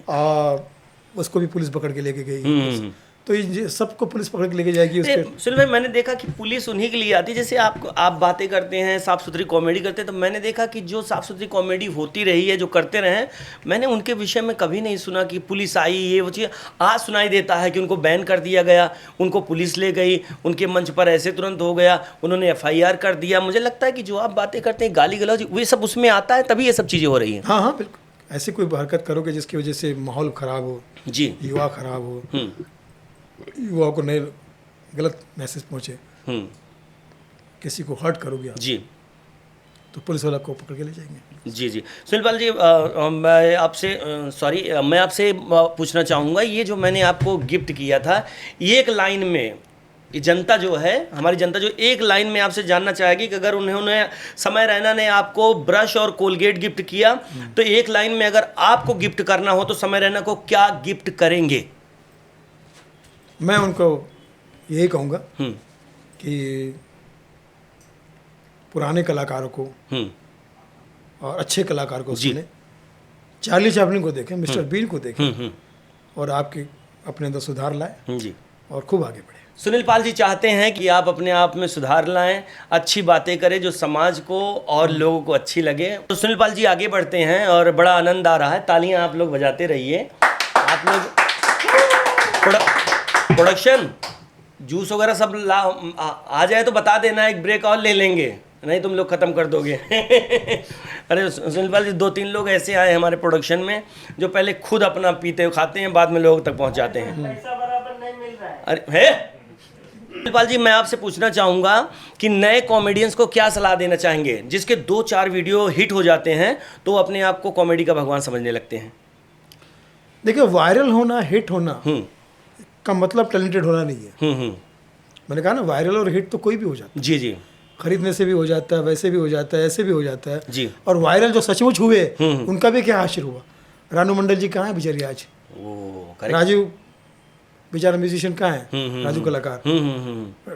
S1: और उसको भी पुलिस पकड़ के लेके गई। तो ये सबको पुलिस पकड़ के लेके जाएगी उसके।
S3: सुनील भाई, मैंने देखा कि पुलिस उन्हीं के लिए आती है। जैसे आप बातें करते हैं, साफ सुथरी कॉमेडी करते हैं, तो मैंने देखा कि जो साफ सुथरी कॉमेडी होती रही है, जो करते रहे हैं, मैंने उनके विषय में कभी नहीं सुना कि पुलिस आई, ये वो चीज़। आज सुनाई देता है कि उनको बैन कर दिया गया, उनको पुलिस ले गई, उनके मंच पर ऐसे तुरंत हो गया, उन्होंने FIR कर दिया। मुझे लगता है कि जो आप बातें करते हैं, गाली गलौज, वो सब उसमें आता है, तभी ये सब चीज़ें हो रही हैं।
S1: हाँ हाँ बिल्कुल। ऐसी कोई हरकत करोगे जिसकी वजह से माहौल ख़राब हो,
S3: जी।
S1: युवा ख़राब हो, युवाओं को नए गलत मैसेज पहुँचे, किसी को हर्ट करोगे आप,
S3: जी
S1: तो पुलिस वाला को पकड़ के ले जाएंगे।
S3: जी जी। सुनील पाल जी, मैं आपसे पूछना चाहूँगा, ये जो मैंने आपको गिफ्ट किया था, ये एक लाइन में, ये जनता जो है, हमारी जनता जो एक लाइन में आपसे जानना चाहेगी कि अगर उन्होंने समय रैना ने आपको ब्रश और कोलगेट गिफ्ट किया, तो एक लाइन में अगर आपको गिफ्ट करना हो तो समय रैना को क्या गिफ्ट करेंगे?
S1: मैं उनको यही कहूँगा कि पुराने कलाकारों को और अच्छे कलाकार को सुने, चार्ली चैपलिन को देखें, मिस्टर बीन को देखें, और आपके अपने अंदर सुधार लाएं
S3: जी,
S1: और खूब आगे बढ़े।
S3: सुनील पाल जी चाहते हैं कि आप अपने आप में सुधार लाएं, अच्छी बातें करें जो समाज को और लोगों को अच्छी लगे। तो सुनील पाल जी आगे बढ़ते हैं और बड़ा आनंद आ रहा है। तालियां आप लोग बजाते रहिए। आप लोग प्रोडक्शन जूस वगैरह सब आ जाए तो बता देना, एक ब्रेक और ले लेंगे, नहीं तुम लोग ख़त्म कर दोगे। अरे सुनील पाल जी, 2-3 लोग ऐसे आए हमारे प्रोडक्शन में जो पहले खुद अपना पीते खाते हैं, बाद में लोगों तक पहुंचाते हैं।
S2: पैसा बराबर नहीं मिल रहा है।
S3: अरे है सुनील पाल जी, मैं आपसे पूछना चाहूँगा कि नए कॉमेडियंस को क्या सलाह देना चाहेंगे जिसके 2-4 वीडियो हिट हो जाते हैं तो अपने आप को कॉमेडी का भगवान समझने लगते हैं?
S1: देखिए, वायरल होना, हिट होना का मतलब टैलेंटेड होना नहीं है। मैंने कहा ना, वायरल और हिट तो कोई भी हो जाता है।
S3: जी जी।
S1: खरीदने से भी हो जाता है, वैसे भी हो जाता है, ऐसे भी हो जाता है
S3: जी।
S1: और वायरल जो सचमुच हुए उनका भी क्या हासिल हुआ। रानू मंडल जी कहाँ है बेचारी आज? राजू बेचारा म्यूजिशियन कहाँ है? राजू कलाकार।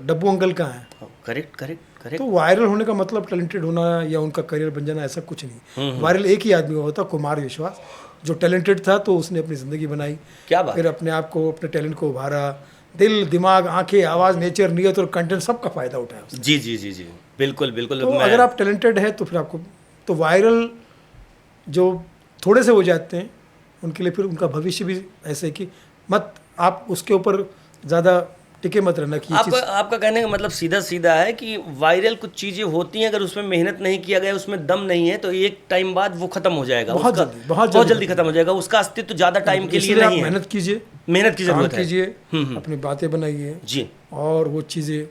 S1: डब्बू अंकल कहाँ है?
S3: Correct correct correct.
S1: तो वायरल होने का मतलब टैलेंटेड होना या उनका करियर बन जाना, ऐसा कुछ नहीं। वायरल एक ही आदमी हुआ था, कुमार विश्वास, जो टैलेंटेड था तो उसने अपनी ज़िंदगी बनाई।
S3: क्या बात।
S1: फिर अपने आप को, अपने टैलेंट को उभारा, दिल, दिमाग, आंखें, आवाज़, नेचर, नियत और कंटेंट सबका फ़ायदा उठाया उसने।
S3: जी जी जी जी, बिल्कुल बिल्कुल।
S1: तो अगर आप टैलेंटेड है तो फिर आपको, तो वायरल जो थोड़े से हो जाते हैं उनके लिए फिर उनका भविष्य भी ऐसे कि मत आप उसके ऊपर ज़्यादा टिके मत रहना कि
S3: आपका कहने का मतलब सीधा सीधा है कि वायरल कुछ चीज़ें होती हैं, अगर उसमें मेहनत नहीं किया गया, उसमें दम नहीं है, तो एक टाइम बाद वो खत्म हो जाएगा। बहुत जल्दी खत्म हो जाएगा। उसका अस्तित्व ज़्यादा टाइम के लिए नहीं है।
S1: मेहनत कीजिए,
S3: मेहनत की जरूरत है।
S1: कीजिए, अपनी बातें बनाइए
S3: जी,
S1: और वो चीज़ें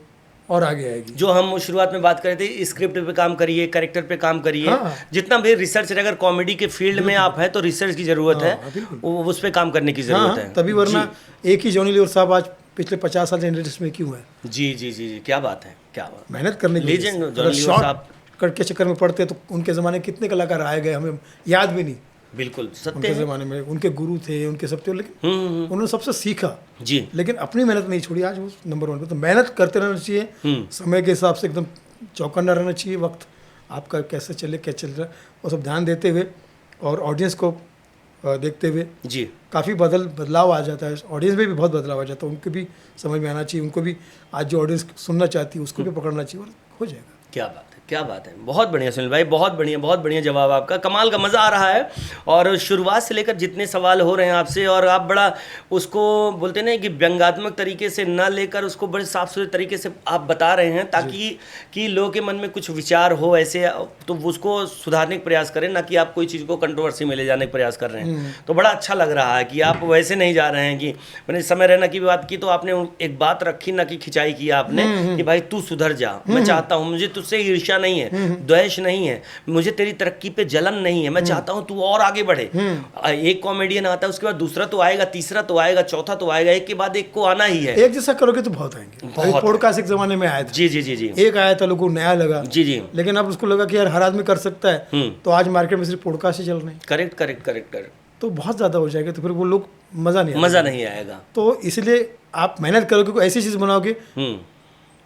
S1: और आगे आएगी।
S3: जो हम शुरुआत में बात कर रहे थे, स्क्रिप्ट पे काम करिए, कैरेक्टर पे काम करिए।
S1: हाँ।
S3: जितना भी रिसर्च, अगर कॉमेडी के फील्ड में आप हैं तो रिसर्च की जरूरत है, उस पर काम करने की जरूरत है।
S1: तभी, वरना एक ही जॉनी लीवर साहब आज पिछले 50 साल से इंडस्ट्री में क्यों है?
S3: जी जी जी जी, क्या बात है, क्या बात।
S1: मेहनत करने की
S3: लीजेंड
S1: अगर
S3: जॉनी लीवर साहब
S1: शॉर्ट के चक्कर में पड़ते तो उनके ज़माने कितने कलाकार आए गए, हमें याद भी नहीं।
S3: बिल्कुल सत्य
S1: उनके
S3: है।
S1: ज़माने में उनके गुरु थे, उनके सब थे, लेकिन उन्होंने सबसे सीखा
S3: जी,
S1: लेकिन अपनी मेहनत नहीं छोड़ी। आज वो नंबर 1 पे। तो मेहनत करते रहना चाहिए, समय के हिसाब से एकदम चौकन्ना रहना चाहिए, वक्त आपका कैसे चले, क्या चल रहा है, वो सब ध्यान देते हुए और ऑडियंस को देखते हुए
S3: जी,
S1: काफ़ी बदलाव आ जाता है। ऑडियंस में भी बहुत बदलाव आ जाता है, उनको भी समझ में आना चाहिए, उनको भी आज जो ऑडियंस सुनना चाहती है उसको भी पकड़ना चाहिए और हो जाएगा।
S3: क्या बात है, क्या बात है, बहुत बढ़िया सुनील भाई, बहुत बढ़िया जवाब आपका, कमाल का, मज़ा आ रहा है। और शुरुआत से लेकर जितने सवाल हो रहे हैं आपसे, और आप बड़ा उसको बोलते नहीं कि व्यंग्यात्मक तरीके से ना लेकर उसको बड़े साफ सुथरे तरीके से आप बता रहे हैं, ताकि कि लोगों के मन में कुछ विचार हो ऐसे, तो उसको सुधारने का प्रयास करें, ना कि आप कोई चीज़ को कंट्रोवर्सी में ले जाने का प्रयास कर रहे हैं। तो बड़ा अच्छा लग रहा है कि आप वैसे नहीं जा रहे हैं कि मैंने समय रहना की बात की तो आपने एक बात रखी, ना कि खिंचाई की आपने कि भाई तू सुधर जा, मैं चाहता हूँ, मुझे तुझसे ईर्ष्या नहीं है, द्वेष नहीं है, मुझे तेरी तरक्की पे जलन नहीं है, मैं चाहता हूं तू और आगे बढ़े। एक कॉमेडियन आता है, उसके बाद दूसरा तो आएगा, तीसरा तो आएगा, चौथा तो आएगा, एक के बाद एक को आना ही है।
S1: एक जैसा करोगे तो बहुत आएंगे।
S3: बहुत।
S1: पॉडकास्ट एक जमाने में आया था,
S3: जी जी जी जी
S1: एक आया था, लोगों को नया लगा,
S3: जी जी,
S1: लेकिन अब उसको लगा कि यार हर आदमी कर सकता है, तो आज मार्केट में सिर्फ पॉडकास्ट ही चल रहे हैं,
S3: करेक्ट करेक्ट करेक्ट करेक्ट,
S1: तो बहुत ज़्यादा हो जाएगा, तो फिर वो लोग मज़ा नहीं
S3: मज़ा नहीं आएगा।
S1: तो इसलिए आप मेहनत करोगे, कोई ऐसी चीज़ बनाओगे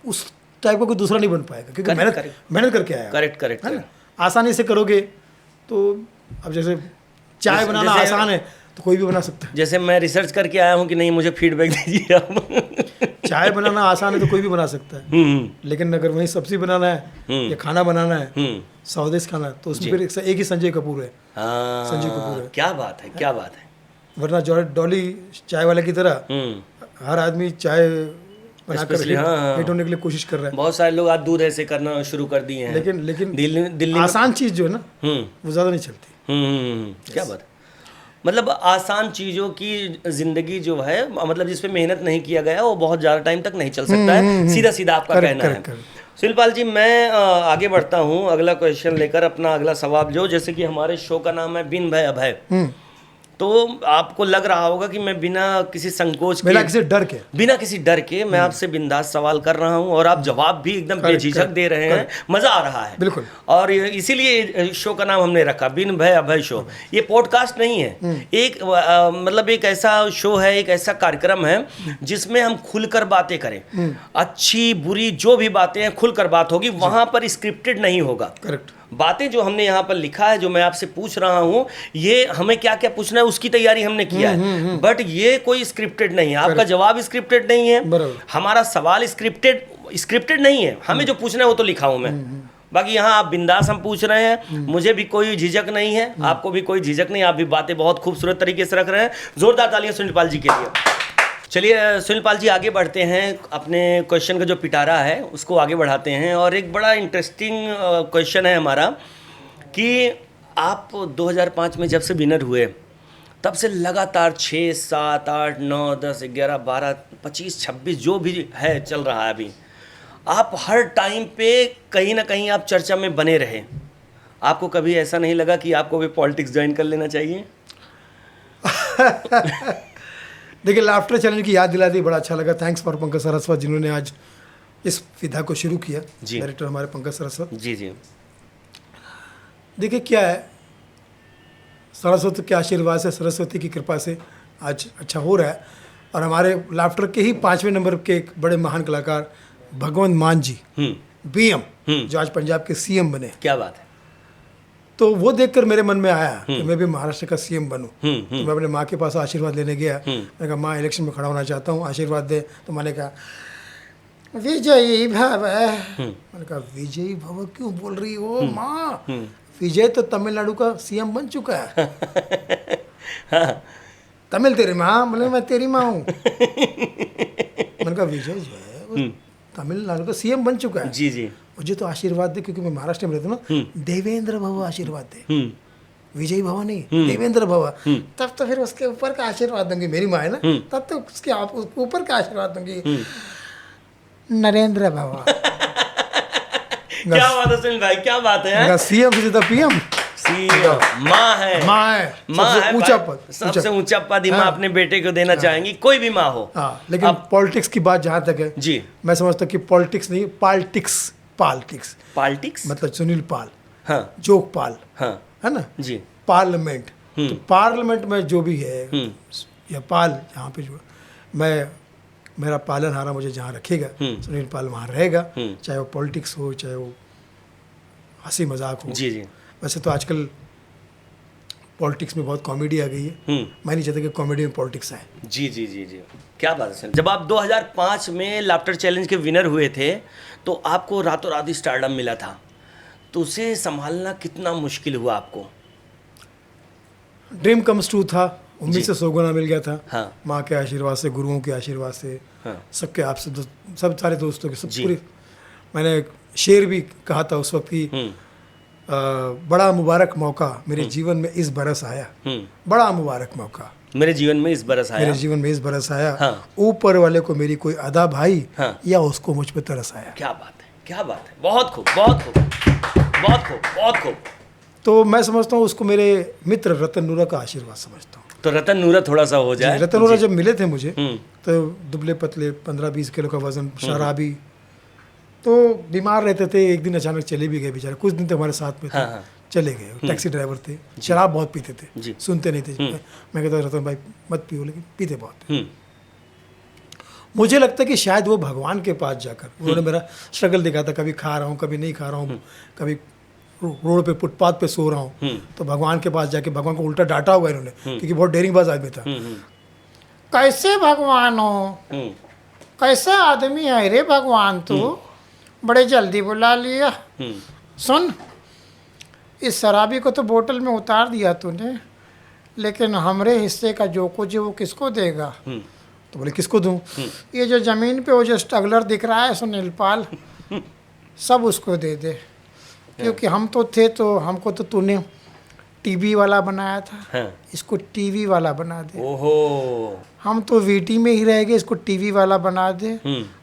S1: उस टाइप का कोई दूसरा नहीं बन पाएगा, क्योंकि मेहनत करके आया।
S3: करेक्ट करेक्ट
S1: है ना, आसानी से करोगे तो अब जैसे चाय बनाना आसान है तो कोई भी बना सकता है।
S3: जैसे मैं रिसर्च करके आया हूँ कि नहीं, मुझे फीडबैक दीजिए आप।
S1: चाय बनाना आसान है तो कोई भी बना सकता है, लेकिन अगर वही सब्जी बनाना है या खाना बनाना है, स्वादिष्ट खाना, तो उसमें फिर एक ही संजय कपूर है। संजय कपूर है।
S3: क्या बात है, क्या बात है।
S1: वरना डॉली चाय वाले की तरह हर आदमी चाय बनाकर हिट होने के लिए कोशिश कर रहा है।
S3: बहुत सारे लोग आज दूध ऐसे करना शुरू कर दिए हैं,
S1: लेकिन
S3: दिल्ली
S1: आसान चीज़ जो है ना वो ज़्यादा नहीं चलती।
S3: क्या बात है, मतलब आसान चीज़ों की ज़िंदगी जो है, मतलब जिस पे मेहनत नहीं किया गया वो बहुत ज़्यादा टाइम तक नहीं चल सकता है, सीधा सीधा आपका कहना है। सुनील जी, मैं आगे बढ़ता हूँ अगला क्वेश्चन लेकर, अपना अगला सवाल जो, जैसे कि हमारे शो का नाम है बिन भय अभय, तो आपको लग रहा होगा कि मैं बिना किसी संकोच के, बिना किसी डर के मैं आपसे बिंदास सवाल कर रहा हूं, और आप जवाब भी एकदम बेझिझक दे रहे हैं, मजा आ रहा है
S1: बिल्कुल।
S3: और इसीलिए शो का नाम हमने रखा बिन भय अभय शो। ये पॉडकास्ट नहीं है, एक मतलब एक ऐसा शो है, एक ऐसा कार्यक्रम है जिसमें हम खुलकर बातें करें, अच्छी बुरी जो भी बातें हैं खुलकर बात होगी, वहां पर स्क्रिप्टेड नहीं होगा।
S1: करेक्ट।
S3: बातें जो हमने यहाँ पर लिखा है, जो मैं आपसे पूछ रहा हूँ, ये हमें क्या क्या पूछना है उसकी तैयारी हमने किया है, बट ये कोई स्क्रिप्टेड नहीं है, आपका जवाब स्क्रिप्टेड नहीं है, हमारा सवाल स्क्रिप्टेड नहीं है, हमें जो पूछना है वो तो लिखा हूँ मैं, बाकी यहाँ आप बिंदास हम पूछ रहे हैं, मुझे भी कोई झिझक नहीं है, आपको भी कोई झिझक नहीं, आप भी बातें बहुत खूबसूरत तरीके से रख रहे हैं। जोरदार तालियां सुनील पाल जी के लिए। चलिए सुनील पाल जी, आगे बढ़ते हैं, अपने क्वेश्चन का जो पिटारा है उसको आगे बढ़ाते हैं, और एक बड़ा इंटरेस्टिंग क्वेश्चन है हमारा कि आप 2005 में जब से विनर हुए तब से लगातार 6, 7, 8, 9, 10, 11, 12, 25, 26 जो भी है चल रहा है अभी, आप हर टाइम पे कहीं ना कहीं आप चर्चा में बने रहे। आपको कभी ऐसा नहीं लगा कि आपको भी पॉलिटिक्स ज्वाइन कर लेना चाहिए?
S1: देखिए, लाफ्टर चैलेंज की याद दिला दी, बड़ा अच्छा लगा। थैंक्स फॉर पंकज सरस्वत जिन्होंने आज इस विधा को शुरू किया, डायरेक्टर हमारे पंकज सरस्वत जी। देखिए क्या है, सरस्वती के आशीर्वाद से, सरस्वती की कृपा से आज अच्छा हो रहा है, और हमारे लाफ्टर के ही 5वें नंबर के एक बड़े महान कलाकार भगवंत मान जी, BM, जो आज पंजाब के CM बने।
S3: क्या बात है।
S1: तो वो देखकर मेरे मन में आया कि मैं भी महाराष्ट्र का CM बनूं। तो मैं अपने माँ के पास आशीर्वाद लेने गया। मैंने कहा, माँ इलेक्शन में खड़ा होना चाहता हूँ, आशीर्वाद दे। तो मैंने कहा, विजयी भव। मैंने कहा, विजयी भव क्यों बोल रही हो माँ? विजय तो तमिलनाडु का CM बन चुका है। तमिल तेरी माँ? बोले, मैं तेरी माँ हूँ। मैंने कहा, विजय जो है वो तमिलनाडु का CM बन चुका है। जी। मुझे तो आशीर्वाद दे, क्योंकि मैं महाराष्ट्र में रहता हूँ ना। देवेंद्र भव आशीर्वाद दे, विजयी भव नहीं, देवेंद्र भव। तब तो फिर उसके ऊपर का आशीर्वाद दूंगी, मेरी माँ है ना, तब तो उसके ऊपर का आशीर्वाद दूंगी, नरेंद्र भव।
S3: क्या बात है सुनील भाई, क्या बात है।
S1: CM से तो PM,
S3: माँ है
S1: ऊंचा पद,
S3: सबसे ऊंचा पद माँ अपने बेटे को देना चाहेंगी, कोई भी माँ हो।
S1: लेकिन पॉलिटिक्स की बात जहाँ तक है जी, मैं समझता हूँ कि पॉलिटिक्स नहीं, पॉलिटिक्स मतलब सुनील पाल, जोग पाल, है ना जी। पार्लियामेंट, तो पार्लियामेंट में जो भी है या पाल, यहाँ पे जो मेरा पालनहारा मुझे जहाँ रखेगा, सुनील पाल वहाँ रहेगा, चाहे वो पॉलिटिक्स हो, चाहे वो हंसी मजाक हो। जी। वैसे तो आजकल पॉलिटिक्स में बहुत कॉमेडी आ गई है। मैं नहीं चाहता कि कॉमेडी में पॉलिटिक्स आए।
S3: जी जी जी जी, क्या बात है सर। जब आप 2005 में लाफ्टर चैलेंज के विनर हुए थे तो आपको रातों रात स्टारडम मिला था, तो उसे संभालना कितना मुश्किल हुआ आपको?
S1: ड्रीम कम्स ट्रू था, उम्मीद से 100 गुना मिल गया था।
S3: हाँ।
S1: माँ के आशीर्वाद से, गुरुओं के आशीर्वाद से,
S3: हाँ।
S1: सबके आपसे सब सारे दोस्तों के सब
S3: जी।
S1: पूरी। मैंने एक शेर भी कहा था उस वक्त की, बड़ा मुबारक मौका मेरे जीवन में इस बरस आया। बड़ा मुबारक मौका
S3: मेरे जीवन में इस बरस आया।
S1: मेरे जीवन में इस बरस आया।
S3: हाँ।
S1: ऊपर वाले को मेरी कोई अदा भाई,
S3: हाँ।
S1: या उसको मुझ पे तरस आया।
S3: क्या बात है, क्या बात है, बहुत खूब, बहुत खूब, बहुत खूब, बहुत खूब।
S1: तो मैं समझता हूँ उसको मेरे मित्र रतन नूरा का आशीर्वाद समझता हूँ।
S3: तो रतन नूरा थोड़ा सा हो जाए।
S1: रतन नूरा जब मिले थे मुझे,
S3: हम्म।
S1: तो दुबले पतले 15-20 किलो का वजन, शराबी, तो बीमार रहते थे। एक दिन अचानक चले भी गए बेचारे, कुछ दिन तक हमारे साथ में थे।
S3: हाँ, हाँ।
S1: चले गए। टैक्सी ड्राइवर थे, शराब बहुत पीते थे,
S3: जी।
S1: सुनते नहीं थे। मैं कहता रतन भाई मत पियो, लेकिन पीते बहुत थे।
S3: हम्म।
S1: मुझे लगता है कि शायद वो भगवान के पास जाकर उन्होंने मेरा स्ट्रगल देखा था, कभी खा रहा हूँ, कभी नहीं खा रहा हूँ, कभी रोड पे फुटपाथ पे सो रहा हूँ, तो भगवान के पास जाके भगवान को उल्टा डांटा हुआ इन्होंने, क्योंकि बहुत डेरिंगबाज आदमी था। कैसे भगवान हो, कैसा आदमी है रे भगवान, तू बड़े जल्दी बुला लिया। सुन, इस शराबी को तो बोतल में उतार दिया तूने, लेकिन हमरे हिस्से का जो कुछ है वो किसको देगा? तो बोले किसको दूं? ये जो ज़मीन पे वो जो स्ट्रगलर दिख रहा है सुनील पाल, सब उसको दे दे, क्योंकि हम तो थे, तो हमको तो तूने टीवी वाला बनाया था।
S3: हाँ।
S1: इसको टीवी वाला बना दे।
S3: ओहो।
S1: हम तो वीटी में ही रह गए, इसको टीवी वाला बना दे,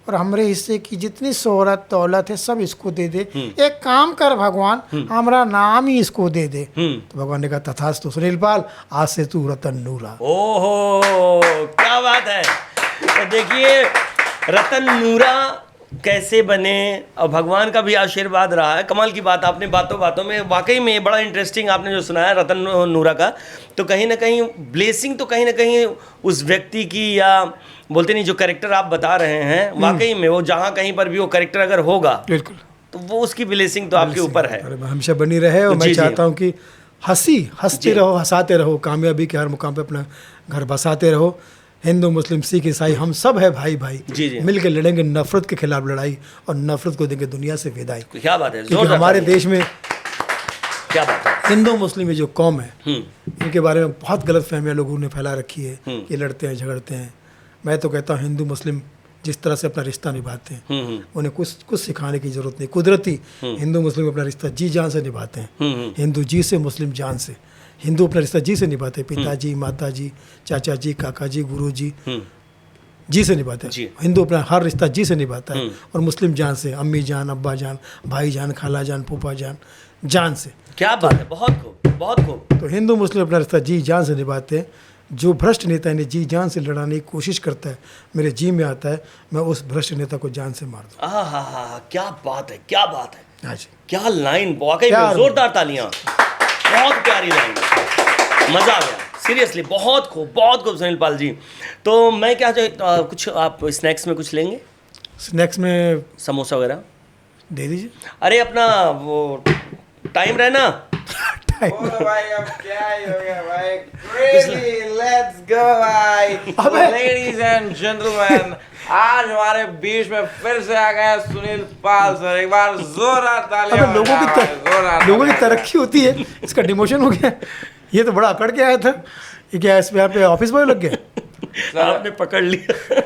S1: और हमारे हिस्से की जितनी शोहरत दौलत है सब इसको दे दे। एक काम कर भगवान, हमारा नाम ही इसको दे दे। तो भगवान ने कहा तथास्तु सुनील पाल, आज से तू रतन नूरा।
S3: ओहो, क्या बात है। तो देखिए रतन नूरा कैसे बने, और भगवान का भी आशीर्वाद रहा है। कमाल की बात, आपने बातों बातों में वाकई में बड़ा इंटरेस्टिंग आपने जो सुनाया रतन नूरा का। तो कहीं ना कहीं ब्लेसिंग तो कहीं ना कहीं उस व्यक्ति की, या बोलते नहीं, जो कैरेक्टर आप बता रहे हैं, वाकई में वो जहाँ कहीं पर भी वो कैरेक्टर अगर होगा,
S1: बिल्कुल,
S3: तो वो उसकी ब्लेसिंग तो आपके ऊपर है।
S1: अरे हमेशा बनी रहे। और मैं चाहता हूँ कि हंसते रहो, हंसाते रहो, कामयाबी के हर मुकाम पे अपना घर बसाते रहो। हिंदू मुस्लिम सिख ईसाई हम सब है भाई भाई, मिल के लड़ेंगे नफरत के खिलाफ लड़ाई, और नफरत को देंगे दुनिया से विदाई।
S3: क्या बात है,
S1: क्योंकि हमारे देश में
S3: क्या बात है,
S1: हिंदू मुस्लिम ये जो कौम है, इनके बारे में बहुत गलत फहमियाँ लोगों ने फैला रखी है, ये लड़ते हैं झगड़ते हैं। मैं तो कहता हूँ हिंदू मुस्लिम जिस तरह से अपना रिश्ता निभाते हैं, उन्हें कुछ सिखाने की जरूरत नहीं। कुदरती हिंदू मुस्लिम अपना रिश्ता जी जान से निभाते हैं। हिंदू जी से, मुस्लिम जान से। हिंदू अपना रिश्ता जी से निभाते हैं, पिताजी, माताजी, चाचा जी, काका जी, गुरु जी, जी से निभाते हैं। हिंदू अपना हर रिश्ता जी से निभाता है, और मुस्लिम जान से, अम्मी जान, अब्बा जान, भाई जान, खाला जान, फूफा जान, जान से।
S3: क्या बात है, बहुत खूब, बहुत खूब।
S1: तो हिंदू मुस्लिम अपना रिश्ता जी जान से निभाते हैं। जो भ्रष्ट नेता इन्हें जी जान से लड़ाने की कोशिश करता है, मेरे जी में आता है, मैं उस भ्रष्ट नेता को जान से मार दूँ।
S3: हाँ, क्या बात है, क्या बात है,
S1: हाँ जी,
S3: क्या लाइन, वाकई में जोरदार तालियां, बहुत प्यारी लाइन, मजा आ गया, सीरियसली, बहुत खूब सुनील पाल जी। तो मैं क्या कुछ आप स्नैक्स में कुछ लेंगे?
S1: स्नैक्स में
S3: समोसा वगैरह
S1: दे दीजिए।
S3: अरे अपना वो टाइम रहना।
S2: बोलो भाई, अब क्या ही हो गया भाई, crazy, let's go भाई। Ladies and gentlemen, आज हमारे बीच में फिर से आ गए सुनील पाल सर। एक बार जोरदार तालियां।
S1: अबे लोगों की तरक्की होती है, इसका डिमोशन हो गया। ये तो बड़ा अकड़ के आया था, ये क्या इस पे यहाँ पे ऑफिस बॉय लग गया?
S3: आपने पकड़ लिया।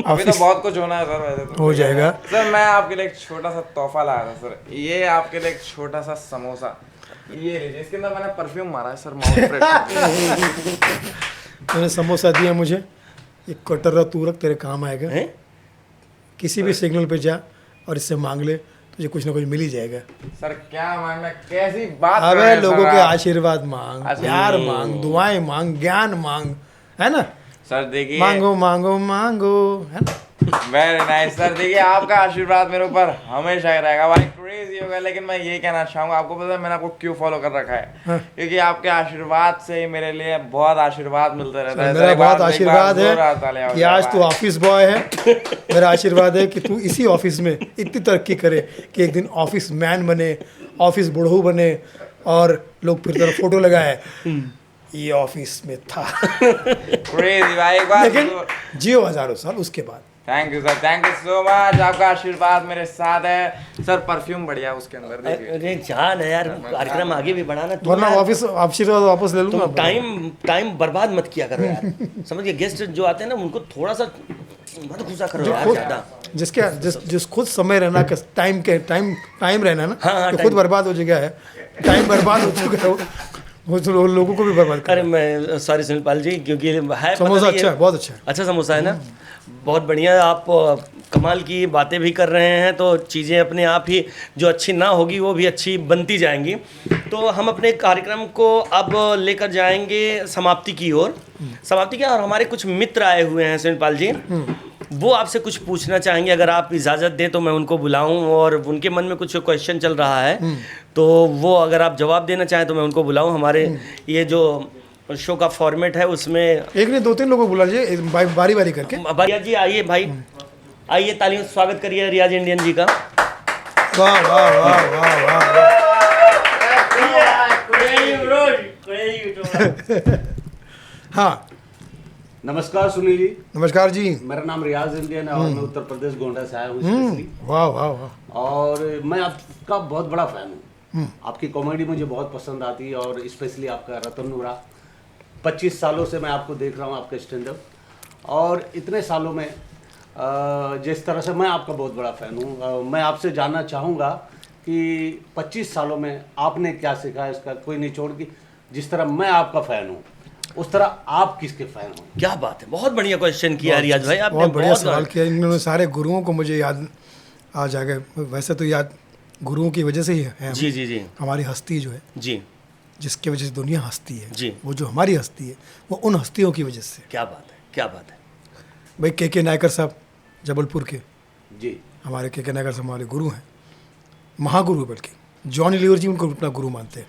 S2: अभी तो बहुत कुछ होना है सर, वैसे तो
S1: हो जाएगा
S2: सर। मैं आपके लिए एक छोटा सा तोहफा लाया था सर, ये आपके लिए एक छोटा सा समोसा, ये लीजिए। इसके अंदर मैंने परफ्यूम मारा है सर, माउथ फ्रेश।
S1: मैंने समोसा दिया मुझे, ये कटोरा तूरक तेरे काम आएगा। किसी भी सिग्नल पे जा और इससे मांग ले, तुझे कुछ ना कुछ मिल ही जाएगा।
S2: सर क्या मांगना, कैसी बात कर रहे
S1: अबे
S2: हैं
S1: लोगों
S2: सर
S1: के
S2: आप?
S1: आशीर्वाद मांग, प्यार मांग, दुआएं मांग, ज्ञान मांग, है ना?
S2: सर देखिए,
S1: मांगो मांगो मांगो, है ना?
S2: Very nice sir. देखिए आपका आशीर्वाद मेरे ऊपर हमेशा ही रहेगा भाई, क्रेजी हो गया। लेकिन मैं ये कहना चाहूँगा, आपको पता है मैंने आपको क्यों फॉलो कर रखा है? क्योंकि आपके आशीर्वाद से ही मेरे लिए बहुत आशीर्वाद मिलता रहता है।
S1: मेरा बहुत आशीर्वाद है कि आज तू ऑफिस बॉय है। मेरा आशीर्वाद है कि तू इसी ऑफिस में इतनी तरक्की करे कि एक दिन ऑफिस मैन बने, ऑफिस बुढ़ऊ बने, और लोग फिर तरफ फोटो लगाए, ये ऑफिस में था।
S2: क्रेजी भाई, एक बार
S1: लेकिन जियो हजारों साल उसके बाद।
S2: Thank you sir, thank you so much, आपका आशीर्वाद मेरे साथ है सर। परफ्यूम बढ़िया उसके अंदर, देखिए।
S3: अरे जान है यार, कार्यक्रम आगे भी बढ़ाना। तुम
S1: वरना
S3: यार-
S1: ऑफिस आशीर्वाद वापस ले लूंगा।
S3: तुम टाइम बर्बाद मत किया करो यार। समझिए, गेस्ट जो आते हैं ना उनको थोड़ा सा मत घुसा करो
S1: जो
S3: यार
S1: खुद
S3: ज्यादा।
S1: जिस खुद समय रहना का टाइम रहना ना,
S3: हाँ,
S1: तो
S3: time।
S1: खुद बर्बाद हो चुका है। टाइम बर्बाद हो चुका है, वो तो लोगों को भी बर्बाद कर।
S3: अरे मैं सॉरी सुनील पाल जी, क्योंकि है पता
S1: समोसा
S3: नहीं ये-
S1: अच्छा है, बहुत अच्छा है।
S3: अच्छा समोसा है ना, बहुत बढ़िया। आप कमाल की बातें भी कर रहे हैं, तो चीज़ें अपने आप ही जो अच्छी ना होगी वो भी अच्छी बनती जाएंगी। तो हम अपने कार्यक्रम को अब लेकर जाएंगे समाप्ति की ओर। समाप्ति क्या, और हमारे कुछ मित्र आए हुए हैं सुनील पाल जी, वो आपसे कुछ पूछना चाहेंगे। अगर आप इजाज़त दें तो मैं उनको बुलाऊं, और उनके मन में कुछ क्वेश्चन चल रहा है, तो वो अगर आप जवाब देना चाहें तो मैं उनको बुलाऊं। हमारे ये जो शो का फॉर्मेट है उसमें
S1: एक ने 2-3 लोगों को बुला लीजिए, बारी बारी करके।
S3: रियाज जी आइए भाई, आइए, तालियों से स्वागत करिए रियाज इंडियन जी का।
S1: वाह वाह वाह वाह वाह। हाँ,
S4: नमस्कार सुनील जी,
S1: नमस्कार जी।
S4: मेरा नाम रियाज इंडियन है और मैं उत्तर प्रदेश गोंडा से आया हूँ स्पेशली।
S1: वाह वाह वाह।
S4: और मैं आपका बहुत बड़ा फैन हूँ। आपकी कॉमेडी मुझे बहुत पसंद आती है, और स्पेशली आपका रतन नूरा। 25 सालों से मैं आपको देख रहा हूँ, आपका स्टैंड अप, और इतने सालों में जिस तरह से मैं आपका बहुत बड़ा फैन हूँ, मैं आपसे जानना चाहूँगा कि 25 सालों में आपने क्या सीखा है, इसका कोई निचोड़ की। जिस तरह मैं आपका फैन हूँ उस तरह आप किसके फैन हो?
S3: क्या बात है, बहुत बढ़िया क्वेश्चन किया रियाज भाई आपने।
S1: बहुत बढ़िया सवाल किया। इन्होंने सारे गुरुओं को मुझे याद आज आ गए। वैसे तो याद गुरुओं की वजह से ही है।
S3: जी जी जी
S1: हमारी हस्ती जो है,
S3: जी
S1: जिसकी वजह से दुनिया हस्ती है,
S3: जी।
S1: वो जो हमारी हस्ती है, वो उन हस्तियों की वजह से।
S3: क्या बात है, क्या बात है।
S1: भाई के नायकर साहब जबलपुर के,
S4: जी,
S1: हमारे के नायकर साहब हमारे गुरु हैं, महागुरु। बल्कि जॉनी लीवर जी उनको अपना गुरु मानते हैं।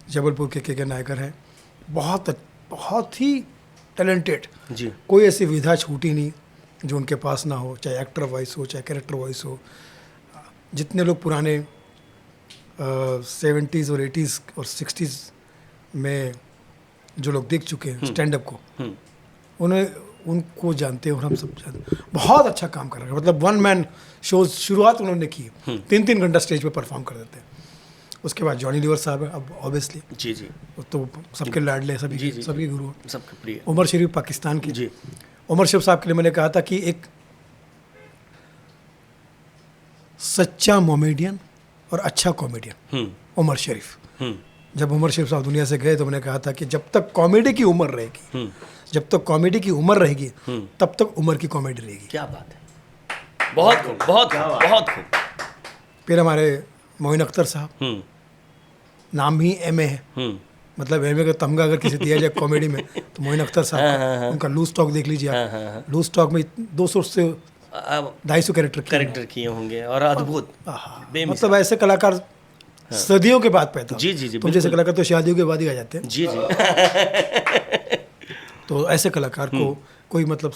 S1: जबलपुर के नायकर हैं, बहुत ही टैलेंटेड।
S3: जी
S1: कोई ऐसी विधा छूटी नहीं जो उनके पास ना हो, चाहे एक्टर वॉइस हो, चाहे कैरेक्टर वॉइस हो। जितने लोग पुराने 70s और 80s और 60s में जो लोग देख चुके हैं स्टैंड अप को, उनको जानते हैं, और हम सब जानते हैं। बहुत अच्छा काम कर रहे हैं। मतलब 1 मैन शोज शुरुआत उन्होंने की, 3-3 घंटा स्टेज पे परफॉर्म कर देते हैं। उसके बाद जॉनी लीवर साहब है, अब ऑब्वियसली
S3: जी जी
S1: तो सबके लाडले,
S3: जी, जी।
S1: सभी गुरु।
S3: सबके प्रिय।
S1: उमर शरीफ पाकिस्तान की।
S3: जी
S1: उमर शरीफ साहब के लिए मैंने कहा था कि एक सच्चा कॉमेडियन और अच्छा कॉमेडियन उमर शरीफ। जब उमर शरीफ साहब दुनिया से गए तो मैंने कहा था कि जब तक कॉमेडी की उम्र रहेगी, जब तक कॉमेडी की उम्र रहेगी, तब तक उम्र की कॉमेडी रहेगी।
S3: क्या बात है, बहुत खूब, बहुत खूब, बहुत खूब।
S1: फिर हमारे मोइन अख्तर साहब, नाम ही एमए है, मतलब एमए का तमगा अगर किसी दिया जाए कॉमेडी में तो मोइन अख्तर साहब का। उनका लूज टॉक देख लीजिए आप। लूज टॉक में 200 से 250
S3: कैरेक्टर किए होंगे, और अद्भुत, बेमिसाल।
S1: मतलब ऐसे कलाकार सदियों के बाद पैदा।
S3: जी, जी, जी,
S1: तुम जैसे कलाकार तो शादियों के बाद ही आ जाते हैं।
S3: जी जी
S1: तो ऐसे कलाकार को कोई मतलब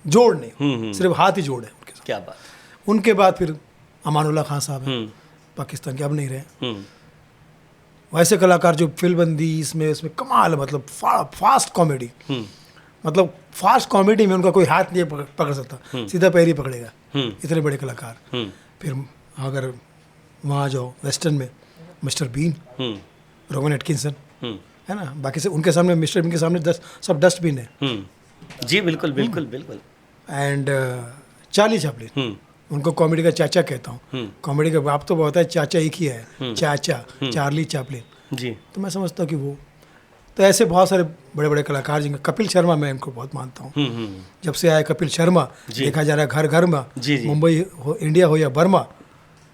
S1: जोड़ नहीं, सिर्फ हाथ ही जोड़ है उनके साथ।
S3: क्या बात।
S1: उनके बाद फिर अमानुल्लाह खान साहब हैं, पाकिस्तान के, अब नहीं रहे। वैसे कलाकार जो फिल्मबंदी इसमें कमाल, मतलब फास्ट कॉमेडी, मतलब फास्ट कॉमेडी में उनका कोई हाथ नहीं पकड़ सकता, सीधा पैर ही पकड़ेगा। इतने बड़े कलाकार। फिर अगर वहाँ जाओ वेस्टर्न में, मिस्टर बीन, रोवन एटकिंसन, है ना। बाकी से उनके सामने, मिस्टर बीन के सामने सब डस्टबिन है।
S3: जी बिल्कुल बिल्कुल बिल्कुल।
S1: एंड चार्ली चैपलिन, उनको कॉमेडी का चाचा कहता हूँ। कॉमेडी का बाप तो बहुत है, चाचा एक ही है, चाचा चार्ली चैपलिन।
S3: जी।
S1: तो मैं समझता हूँ कि वो, तो ऐसे बहुत सारे बड़े बड़े कलाकार जिनका, कपिल शर्मा मैं इनको बहुत मानता हूँ। जब से आया कपिल शर्मा, देखा जा रहा है घर घर में,
S3: जी, जी।
S1: मुंबई हो, इंडिया हो या बर्मा,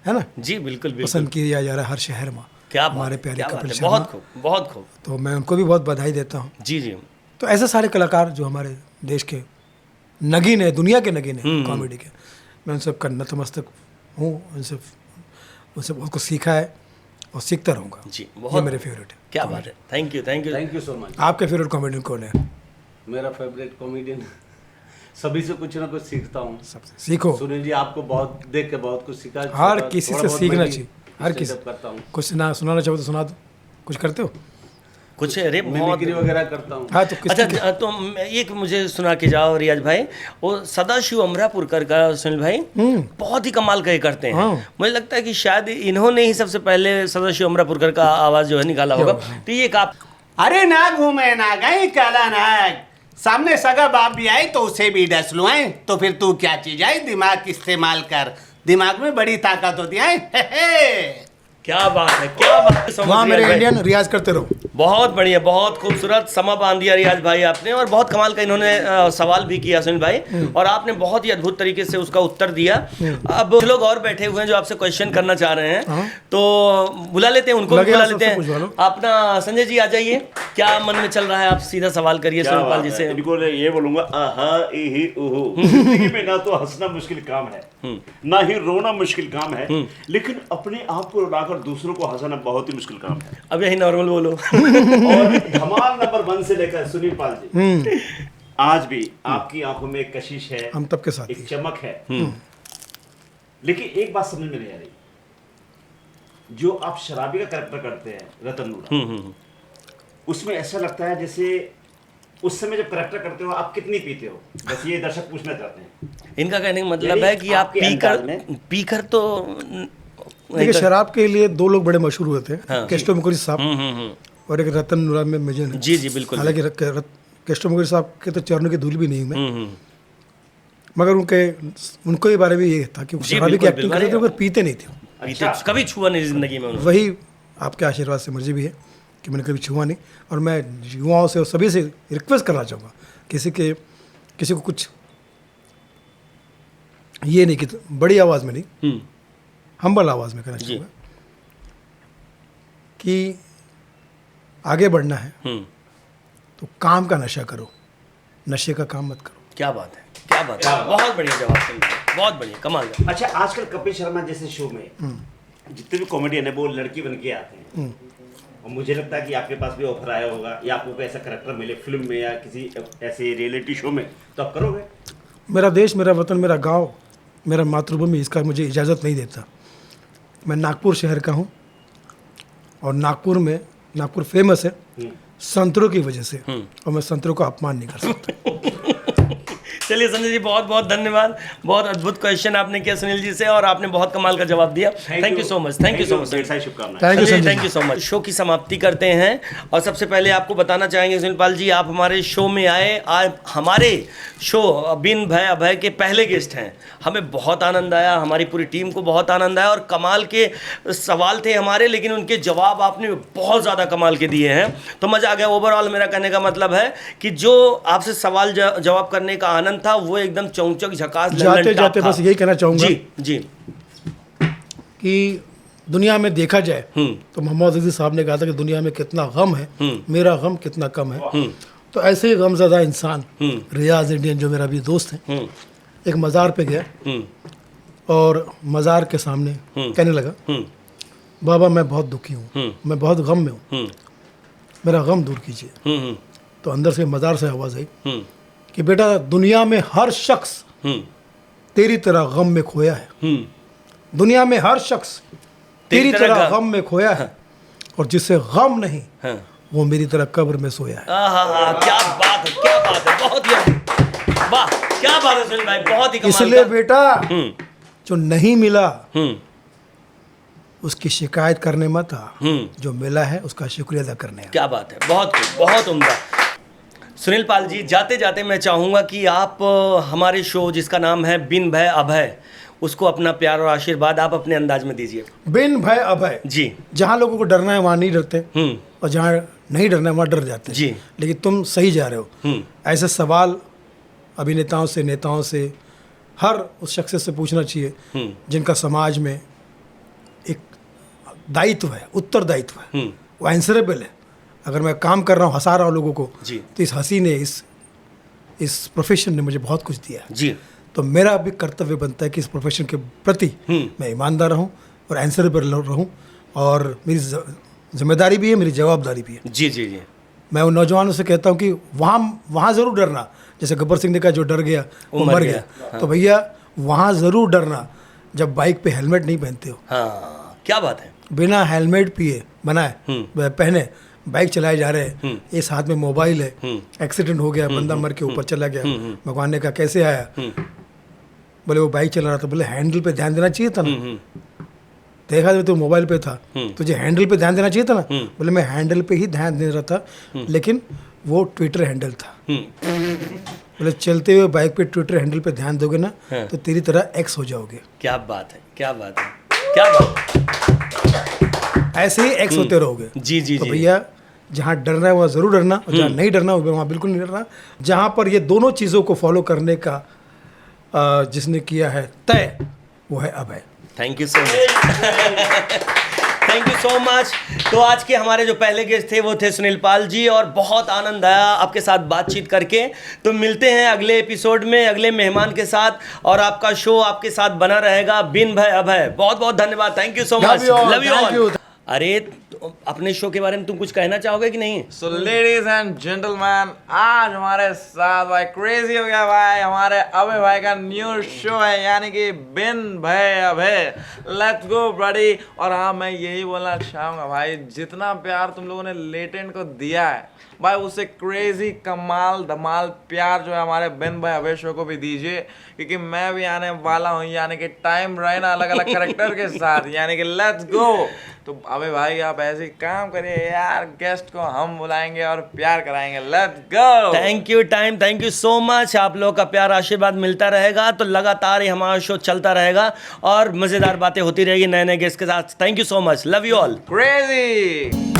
S1: है ना,
S3: जी बिल्कुल बिल्कुल।
S1: पसंद किया जा रहा है हर शहर में।
S3: क्या
S1: हमारे प्यारे
S3: क्या बात
S1: कपिल
S3: है,
S1: शर्मा,
S3: बहुत खूब, बहुत खूब।
S1: तो मैं उनको भी बहुत बधाई देता हूँ।
S3: जी जी
S1: तो ऐसे सारे कलाकार जो हमारे देश के नगीन है, दुनिया के नगीन है कॉमेडी के, मैं उन सबका नतमस्तक हूँ। उनसे बहुत कुछ सीखा है और सीखता रहूँगा।
S3: जी,
S1: ये
S3: बहुत
S1: मेरे फेवरेट है।
S3: क्या बात है। Thank you thank you.
S4: Thank you so much.
S1: आपके फेवरेट कॉमेडियन कौन है?
S4: मेरा फेवरेट कॉमेडियन, सभी से कुछ ना कुछ सीखता हूँ।
S1: सबसे सीखो,
S4: सुनील जी, आपको बहुत देख के बहुत कुछ सीखा।
S1: हर किसी से सीखना चाहिए। हर किसी
S4: stand-up करता हूँ,
S1: कुछ सुनाना चाहो तो सुना दो। कुछ करते हो?
S3: कुछ अरे बहुत
S4: मिमिक्री वगैरह करता हूँ।
S1: हाँ तो किस
S3: अच्छा तो एक मुझे सुना के जाओ रियाज भाई, वो सदाशिव अमरापुरकर का सुनील भाई बहुत ही कमाल का ये करते हैं।
S1: हाँ।
S3: मुझे लगता है कि शायद इन्होंने ही सबसे पहले सदाशिव अमरापुरकर का आवाज जो है निकाला होगा। तो ये एक आप
S4: अरे ना घूमे ना गए काला नाग, सामने सगा बाप भी आए तो उसे भी डस लुआए, तो फिर तू क्या चीज आई, दिमाग इस्तेमाल कर, दिमाग में बड़ी ताकत होती है। हे हे।
S3: क्या बात है, क्या बात है। समझ
S1: वहाँ
S3: रियाज
S1: मेरे
S3: भाई।
S1: इंडियन रियाज करते रहो।
S3: बहुत बढ़िया, बहुत खूबसूरत समा बांध दिया रियाज भाई आपने, और बहुत कमाल का इन्होंने सवाल भी किया सुनील भाई, और आपने बहुत ही अद्भुत तरीके से उसका उत्तर दिया। अब कुछ लोग और बैठे हुए हैं जो आपसे क्वेश्चन करना चाह रहे हैं, तो बुला लेते हैं उनको, भी
S1: लगे
S3: बुला
S1: आप
S3: लेते
S1: सबसे पूछवा
S3: हैं।
S1: लो।
S3: अपना संजय जी आ जाइए, क्या मन में चल रहा है, आप सीधा सवाल करिए
S5: क्या
S3: सुनील पाल
S5: बात
S3: जी
S5: है?
S3: से।
S5: इनको ये बोलूंगा आहा इही उहु। जिंदगी में ना तो हंसना मुश्किल काम है, ना ही रोना मुश्किल काम है, लेकिन अपने आप को रुलाकर दूसरों को हंसाना बहुत ही मुश्किल काम है।
S3: अब यही नॉर्मल बोलो।
S5: और धमाल नंबर 1 से लेकर सुनील पाल जी, आज भी आपकी आंखों में एक कशिश है,
S1: हम तब के साथ
S5: एक चमक है, लेकिन एक बात समझ में नहीं आ रही, जो आप शराबी का कैरेक्टर करते हैं रतन नूरा, उसमें ऐसा लगता है जैसे उस समय जब कैरेक्टर करते हो आप कितनी पीते हो, बस ये दर्शक पूछना चाहते हैं।
S3: इनका कहने का मतलब
S5: यानी
S3: है कि आप
S5: आपके
S3: पीकर
S5: अंदाज
S3: पीकर तो
S1: देखिए, शराब के लिए दो लोग बड़े मशहूर हुए थे,
S3: हाँ।
S1: केस्टो मुखर्जी साहब और एक रतन नूरा में मेजन।
S3: जी जी बिल्कुल।
S1: हालांकि केस्टो मुखर्जी साहब के तो चरणों की धूल भी नहीं हूं मैं, मगर उनके बारे में ये था कि वो
S3: जी,
S1: शराबी की
S3: बिल्कुल,
S1: एक्टिंग करते थे
S3: बिल्कुल।
S1: मगर पीते नहीं थे।
S3: पीते कभी छुआ नहीं जिंदगी में उन्होंने।
S1: वही आपके आशीर्वाद से मुझे भी है कि मैंने कभी छुआ नहीं, और मैं युवाओं से और सभी से रिक्वेस्ट करना चाहूँगा, किसी को कुछ ये नहीं कि बड़ी आवाज़ में नहीं, हम्बल आवाज़ में कहना
S3: जी।
S1: चाहूँगा कि आगे बढ़ना है तो काम का नशा करो, नशे का काम मत करो।
S3: क्या बात है, क्या बात है, बहुत बढ़िया जवाब सुनील भाई, बहुत बढ़िया, कमाल का।
S5: अच्छा, आजकल कपिल शर्मा जैसे शो में जितने भी कॉमेडियन है वो लड़की बन के आते हैं, और मुझे लगता है कि आपके पास भी ऑफर आया होगा या आपको कोई ऐसा करेक्टर मिले फिल्म में या किसी ऐसे रियलिटी शो में, तो आप करोगे?
S1: मेरा देश, मेरा वतन, मेरा गांव, मेरा मातृभूमि इसका मुझे इजाज़त नहीं देता। मैं नागपुर शहर का हूँ, और नागपुर फेमस है संतरों की वजह से, और मैं संतरों का अपमान नहीं कर सकता।
S3: चलिए संजय जी, बहुत बहुत धन्यवाद, बहुत अद्भुत क्वेश्चन आपने किया सुनील जी से, और आपने बहुत कमाल का जवाब दिया। Thank you so much, thank you so much.
S5: ढेर सारी शुभकामनाएं।
S1: थैंक यू
S3: चलिए,
S1: Sanjay
S3: thank you so much. Show की समाप्ति करते हैं, और सबसे पहले आपको बताना चाहेंगे सुनील पाल जी, आप हमारे शो में आए, आज हमारे शो बिन भय अभय के पहले गेस्ट हैं। हमें बहुत आनंद आया, हमारी पूरी टीम को बहुत आनंद आया, और कमाल के सवाल थे हमारे, लेकिन उनके जवाब आपने बहुत ज़्यादा कमाल के दिए हैं, तो मज़ा आ गया। ओवरऑल मेरा कहने का मतलब है कि जो आपसे सवाल जवाब करने का आनंद था वो एकदम चौंचक झकास
S1: जाते जाते बस यही कहना चाहूँगा
S3: जी जी
S1: कि दुनिया में देखा जाए तो मोहम्मद अजीज साहब ने कहा था कि दुनिया में कितना गम है, मेरा गम कितना कम है। तो ऐसे ही गमज़दा इंसान रियाज इंडियन जो मेरा भी दोस्त है, एक मज़ार पे गया और मज़ार के सामने कहने लगा, बाबा मैं बहुत दुखी हूँ, मैं बहुत गम में हूँ, मेरा गम दूर कीजिए। तो अंदर से मज़ार से आवाज़ आई कि बेटा दुनिया में हर शख्स तेरी तरह गम में खोया है, दुनिया में हर शख्स तेरी तरह गम में खोया है, और जिसे गम नहीं वो मेरी तरह कब्र में सोया है।
S3: क्या बात है, क्या बात है, बहुत ही वाह, क्या बात है सुनील भाई, बहुत ही कमाल
S1: इसलिए
S3: का।
S1: बेटा जो नहीं मिला उसकी शिकायत करने मत आ, जो मिला है उसका शुक्रिया अदा करने आ।
S3: क्या बात है, बहुत खूब, बहुत उम्दा। सुनील पाल जी, जाते जाते मैं चाहूँगा कि आप हमारे शो जिसका नाम है बिन भय अभय, उसको अपना प्यार और आशीर्वाद आप अपने अंदाज में दीजिए।
S1: बिन भय अभय,
S3: जी,
S1: जहाँ लोगों को डरना है वहाँ नहीं डरते, और जहाँ नहीं डरना है वहाँ डर जाते हैं।
S3: जी।
S1: लेकिन तुम सही जा रहे हो। ऐसे सवाल अभिनेताओं से, नेताओं से, हर उस शख्स से पूछना चाहिए जिनका समाज में एक दायित्व है, उत्तरदायित्व है, वो आंसरेबल है। अगर मैं काम कर रहा हूँ, हंसा रहा हूँ लोगों को,
S3: जी।
S1: तो इस हंसी ने, इस प्रोफेशन ने मुझे बहुत कुछ दिया है।
S3: जी,
S1: तो मेरा भी कर्तव्य बनता है कि इस प्रोफेशन के प्रति मैं ईमानदार रहूं और आंसरेबल रहूं, और मेरी जिम्मेदारी भी है, मेरी जवाबदारी भी है।
S3: जी जी जी,
S1: मैं उन नौजवानों से कहता हूं कि वहाँ ज़रूर डरना, जैसे गब्बर सिंह ने कहा जो डर गया वो मर गया। तो भैया वहाँ ज़रूर डरना जब बाइक पे हेलमेट नहीं पहनते हो।
S3: हाँ, क्या बात है।
S1: बिना हेलमेट पिए बनाए पहने बाइक चलाए जा रहे हैं, इस हाथ में मोबाइल है, एक्सीडेंट हो गया, बंदा मर के ऊपर चला गया, भगवान ने कहा कैसे आया, बोले वो बाइक चला रहा था, बोले हैंडल पे ध्यान देना चाहिए था ना, देखा तो मोबाइल पे था, तुझे हैंडल पे ध्यान देना चाहिए था ना, बोले मैं हैंडल पे ही ध्यान दे रहा था, लेकिन वो ट्विटर हैंडल था। बोले चलते हुए बाइक पे ट्विटर हैंडल पे ध्यान दोगे ना तो तेरी तरह एक्स हो जाओगे।
S3: क्या बात है, क्या बात है, क्या बात है।
S1: ऐसे ही एक्स होते रहोगे।
S3: जी जी
S1: तो
S3: जी।
S1: भैया जहाँ डरना है वहाँ ज़रूर डरना, और जहाँ नहीं डरना वहाँ बिल्कुल नहीं डरना। जहाँ पर ये दोनों चीज़ों को फॉलो करने का जिसने किया है तय, वो है Abhay.
S3: Thank you so much. Thank you so much. तो आज के हमारे जो पहले गेस्ट थे वो थे सुनील पाल जी, और बहुत आनंद आया आपके साथ बातचीत करके। तो मिलते हैं अगले एपिसोड में अगले मेहमान के साथ, और आपका शो आपके साथ बना रहेगा बिन भय अभय। बहुत बहुत धन्यवाद, thank you so much, love you all. अरे तो अपने शो के बारे में तुम कुछ कहना चाहोगे कि नहीं?
S2: सो लेडीज एंड जेंटलमैन, आज हमारे साथ भाई क्रेजी हो गया भाई, हमारे अभय भाई का न्यू शो है, यानी कि बिन भय अभय। Let's go ब्रडी। और हाँ, मैं यही बोलना चाहूँगा भाई, जितना प्यार तुम लोगों ने लेटेंट को दिया है भाई, उससे क्रेजी कमाल धमाल प्यार जो है हमारे बिन भय अभय शो को भी दीजिए, क्योंकि मैं भी आने वाला हूँ, यानी कि टाइम रहना अलग अलग कैरेक्टर के साथ, यानी कि लेट्स गो। तो अबे भाई आप ऐसे काम करिए यार, गेस्ट को हम बुलाएंगे और प्यार कराएंगे, let's go.
S3: Thank you time, thank you so much. आप लोग का प्यार आशीर्वाद मिलता रहेगा तो लगातार ही हमारा शो चलता रहेगा और मज़ेदार बातें होती रहेगी नए नए गेस्ट के साथ। Thank you so much, love you all.
S2: Crazy.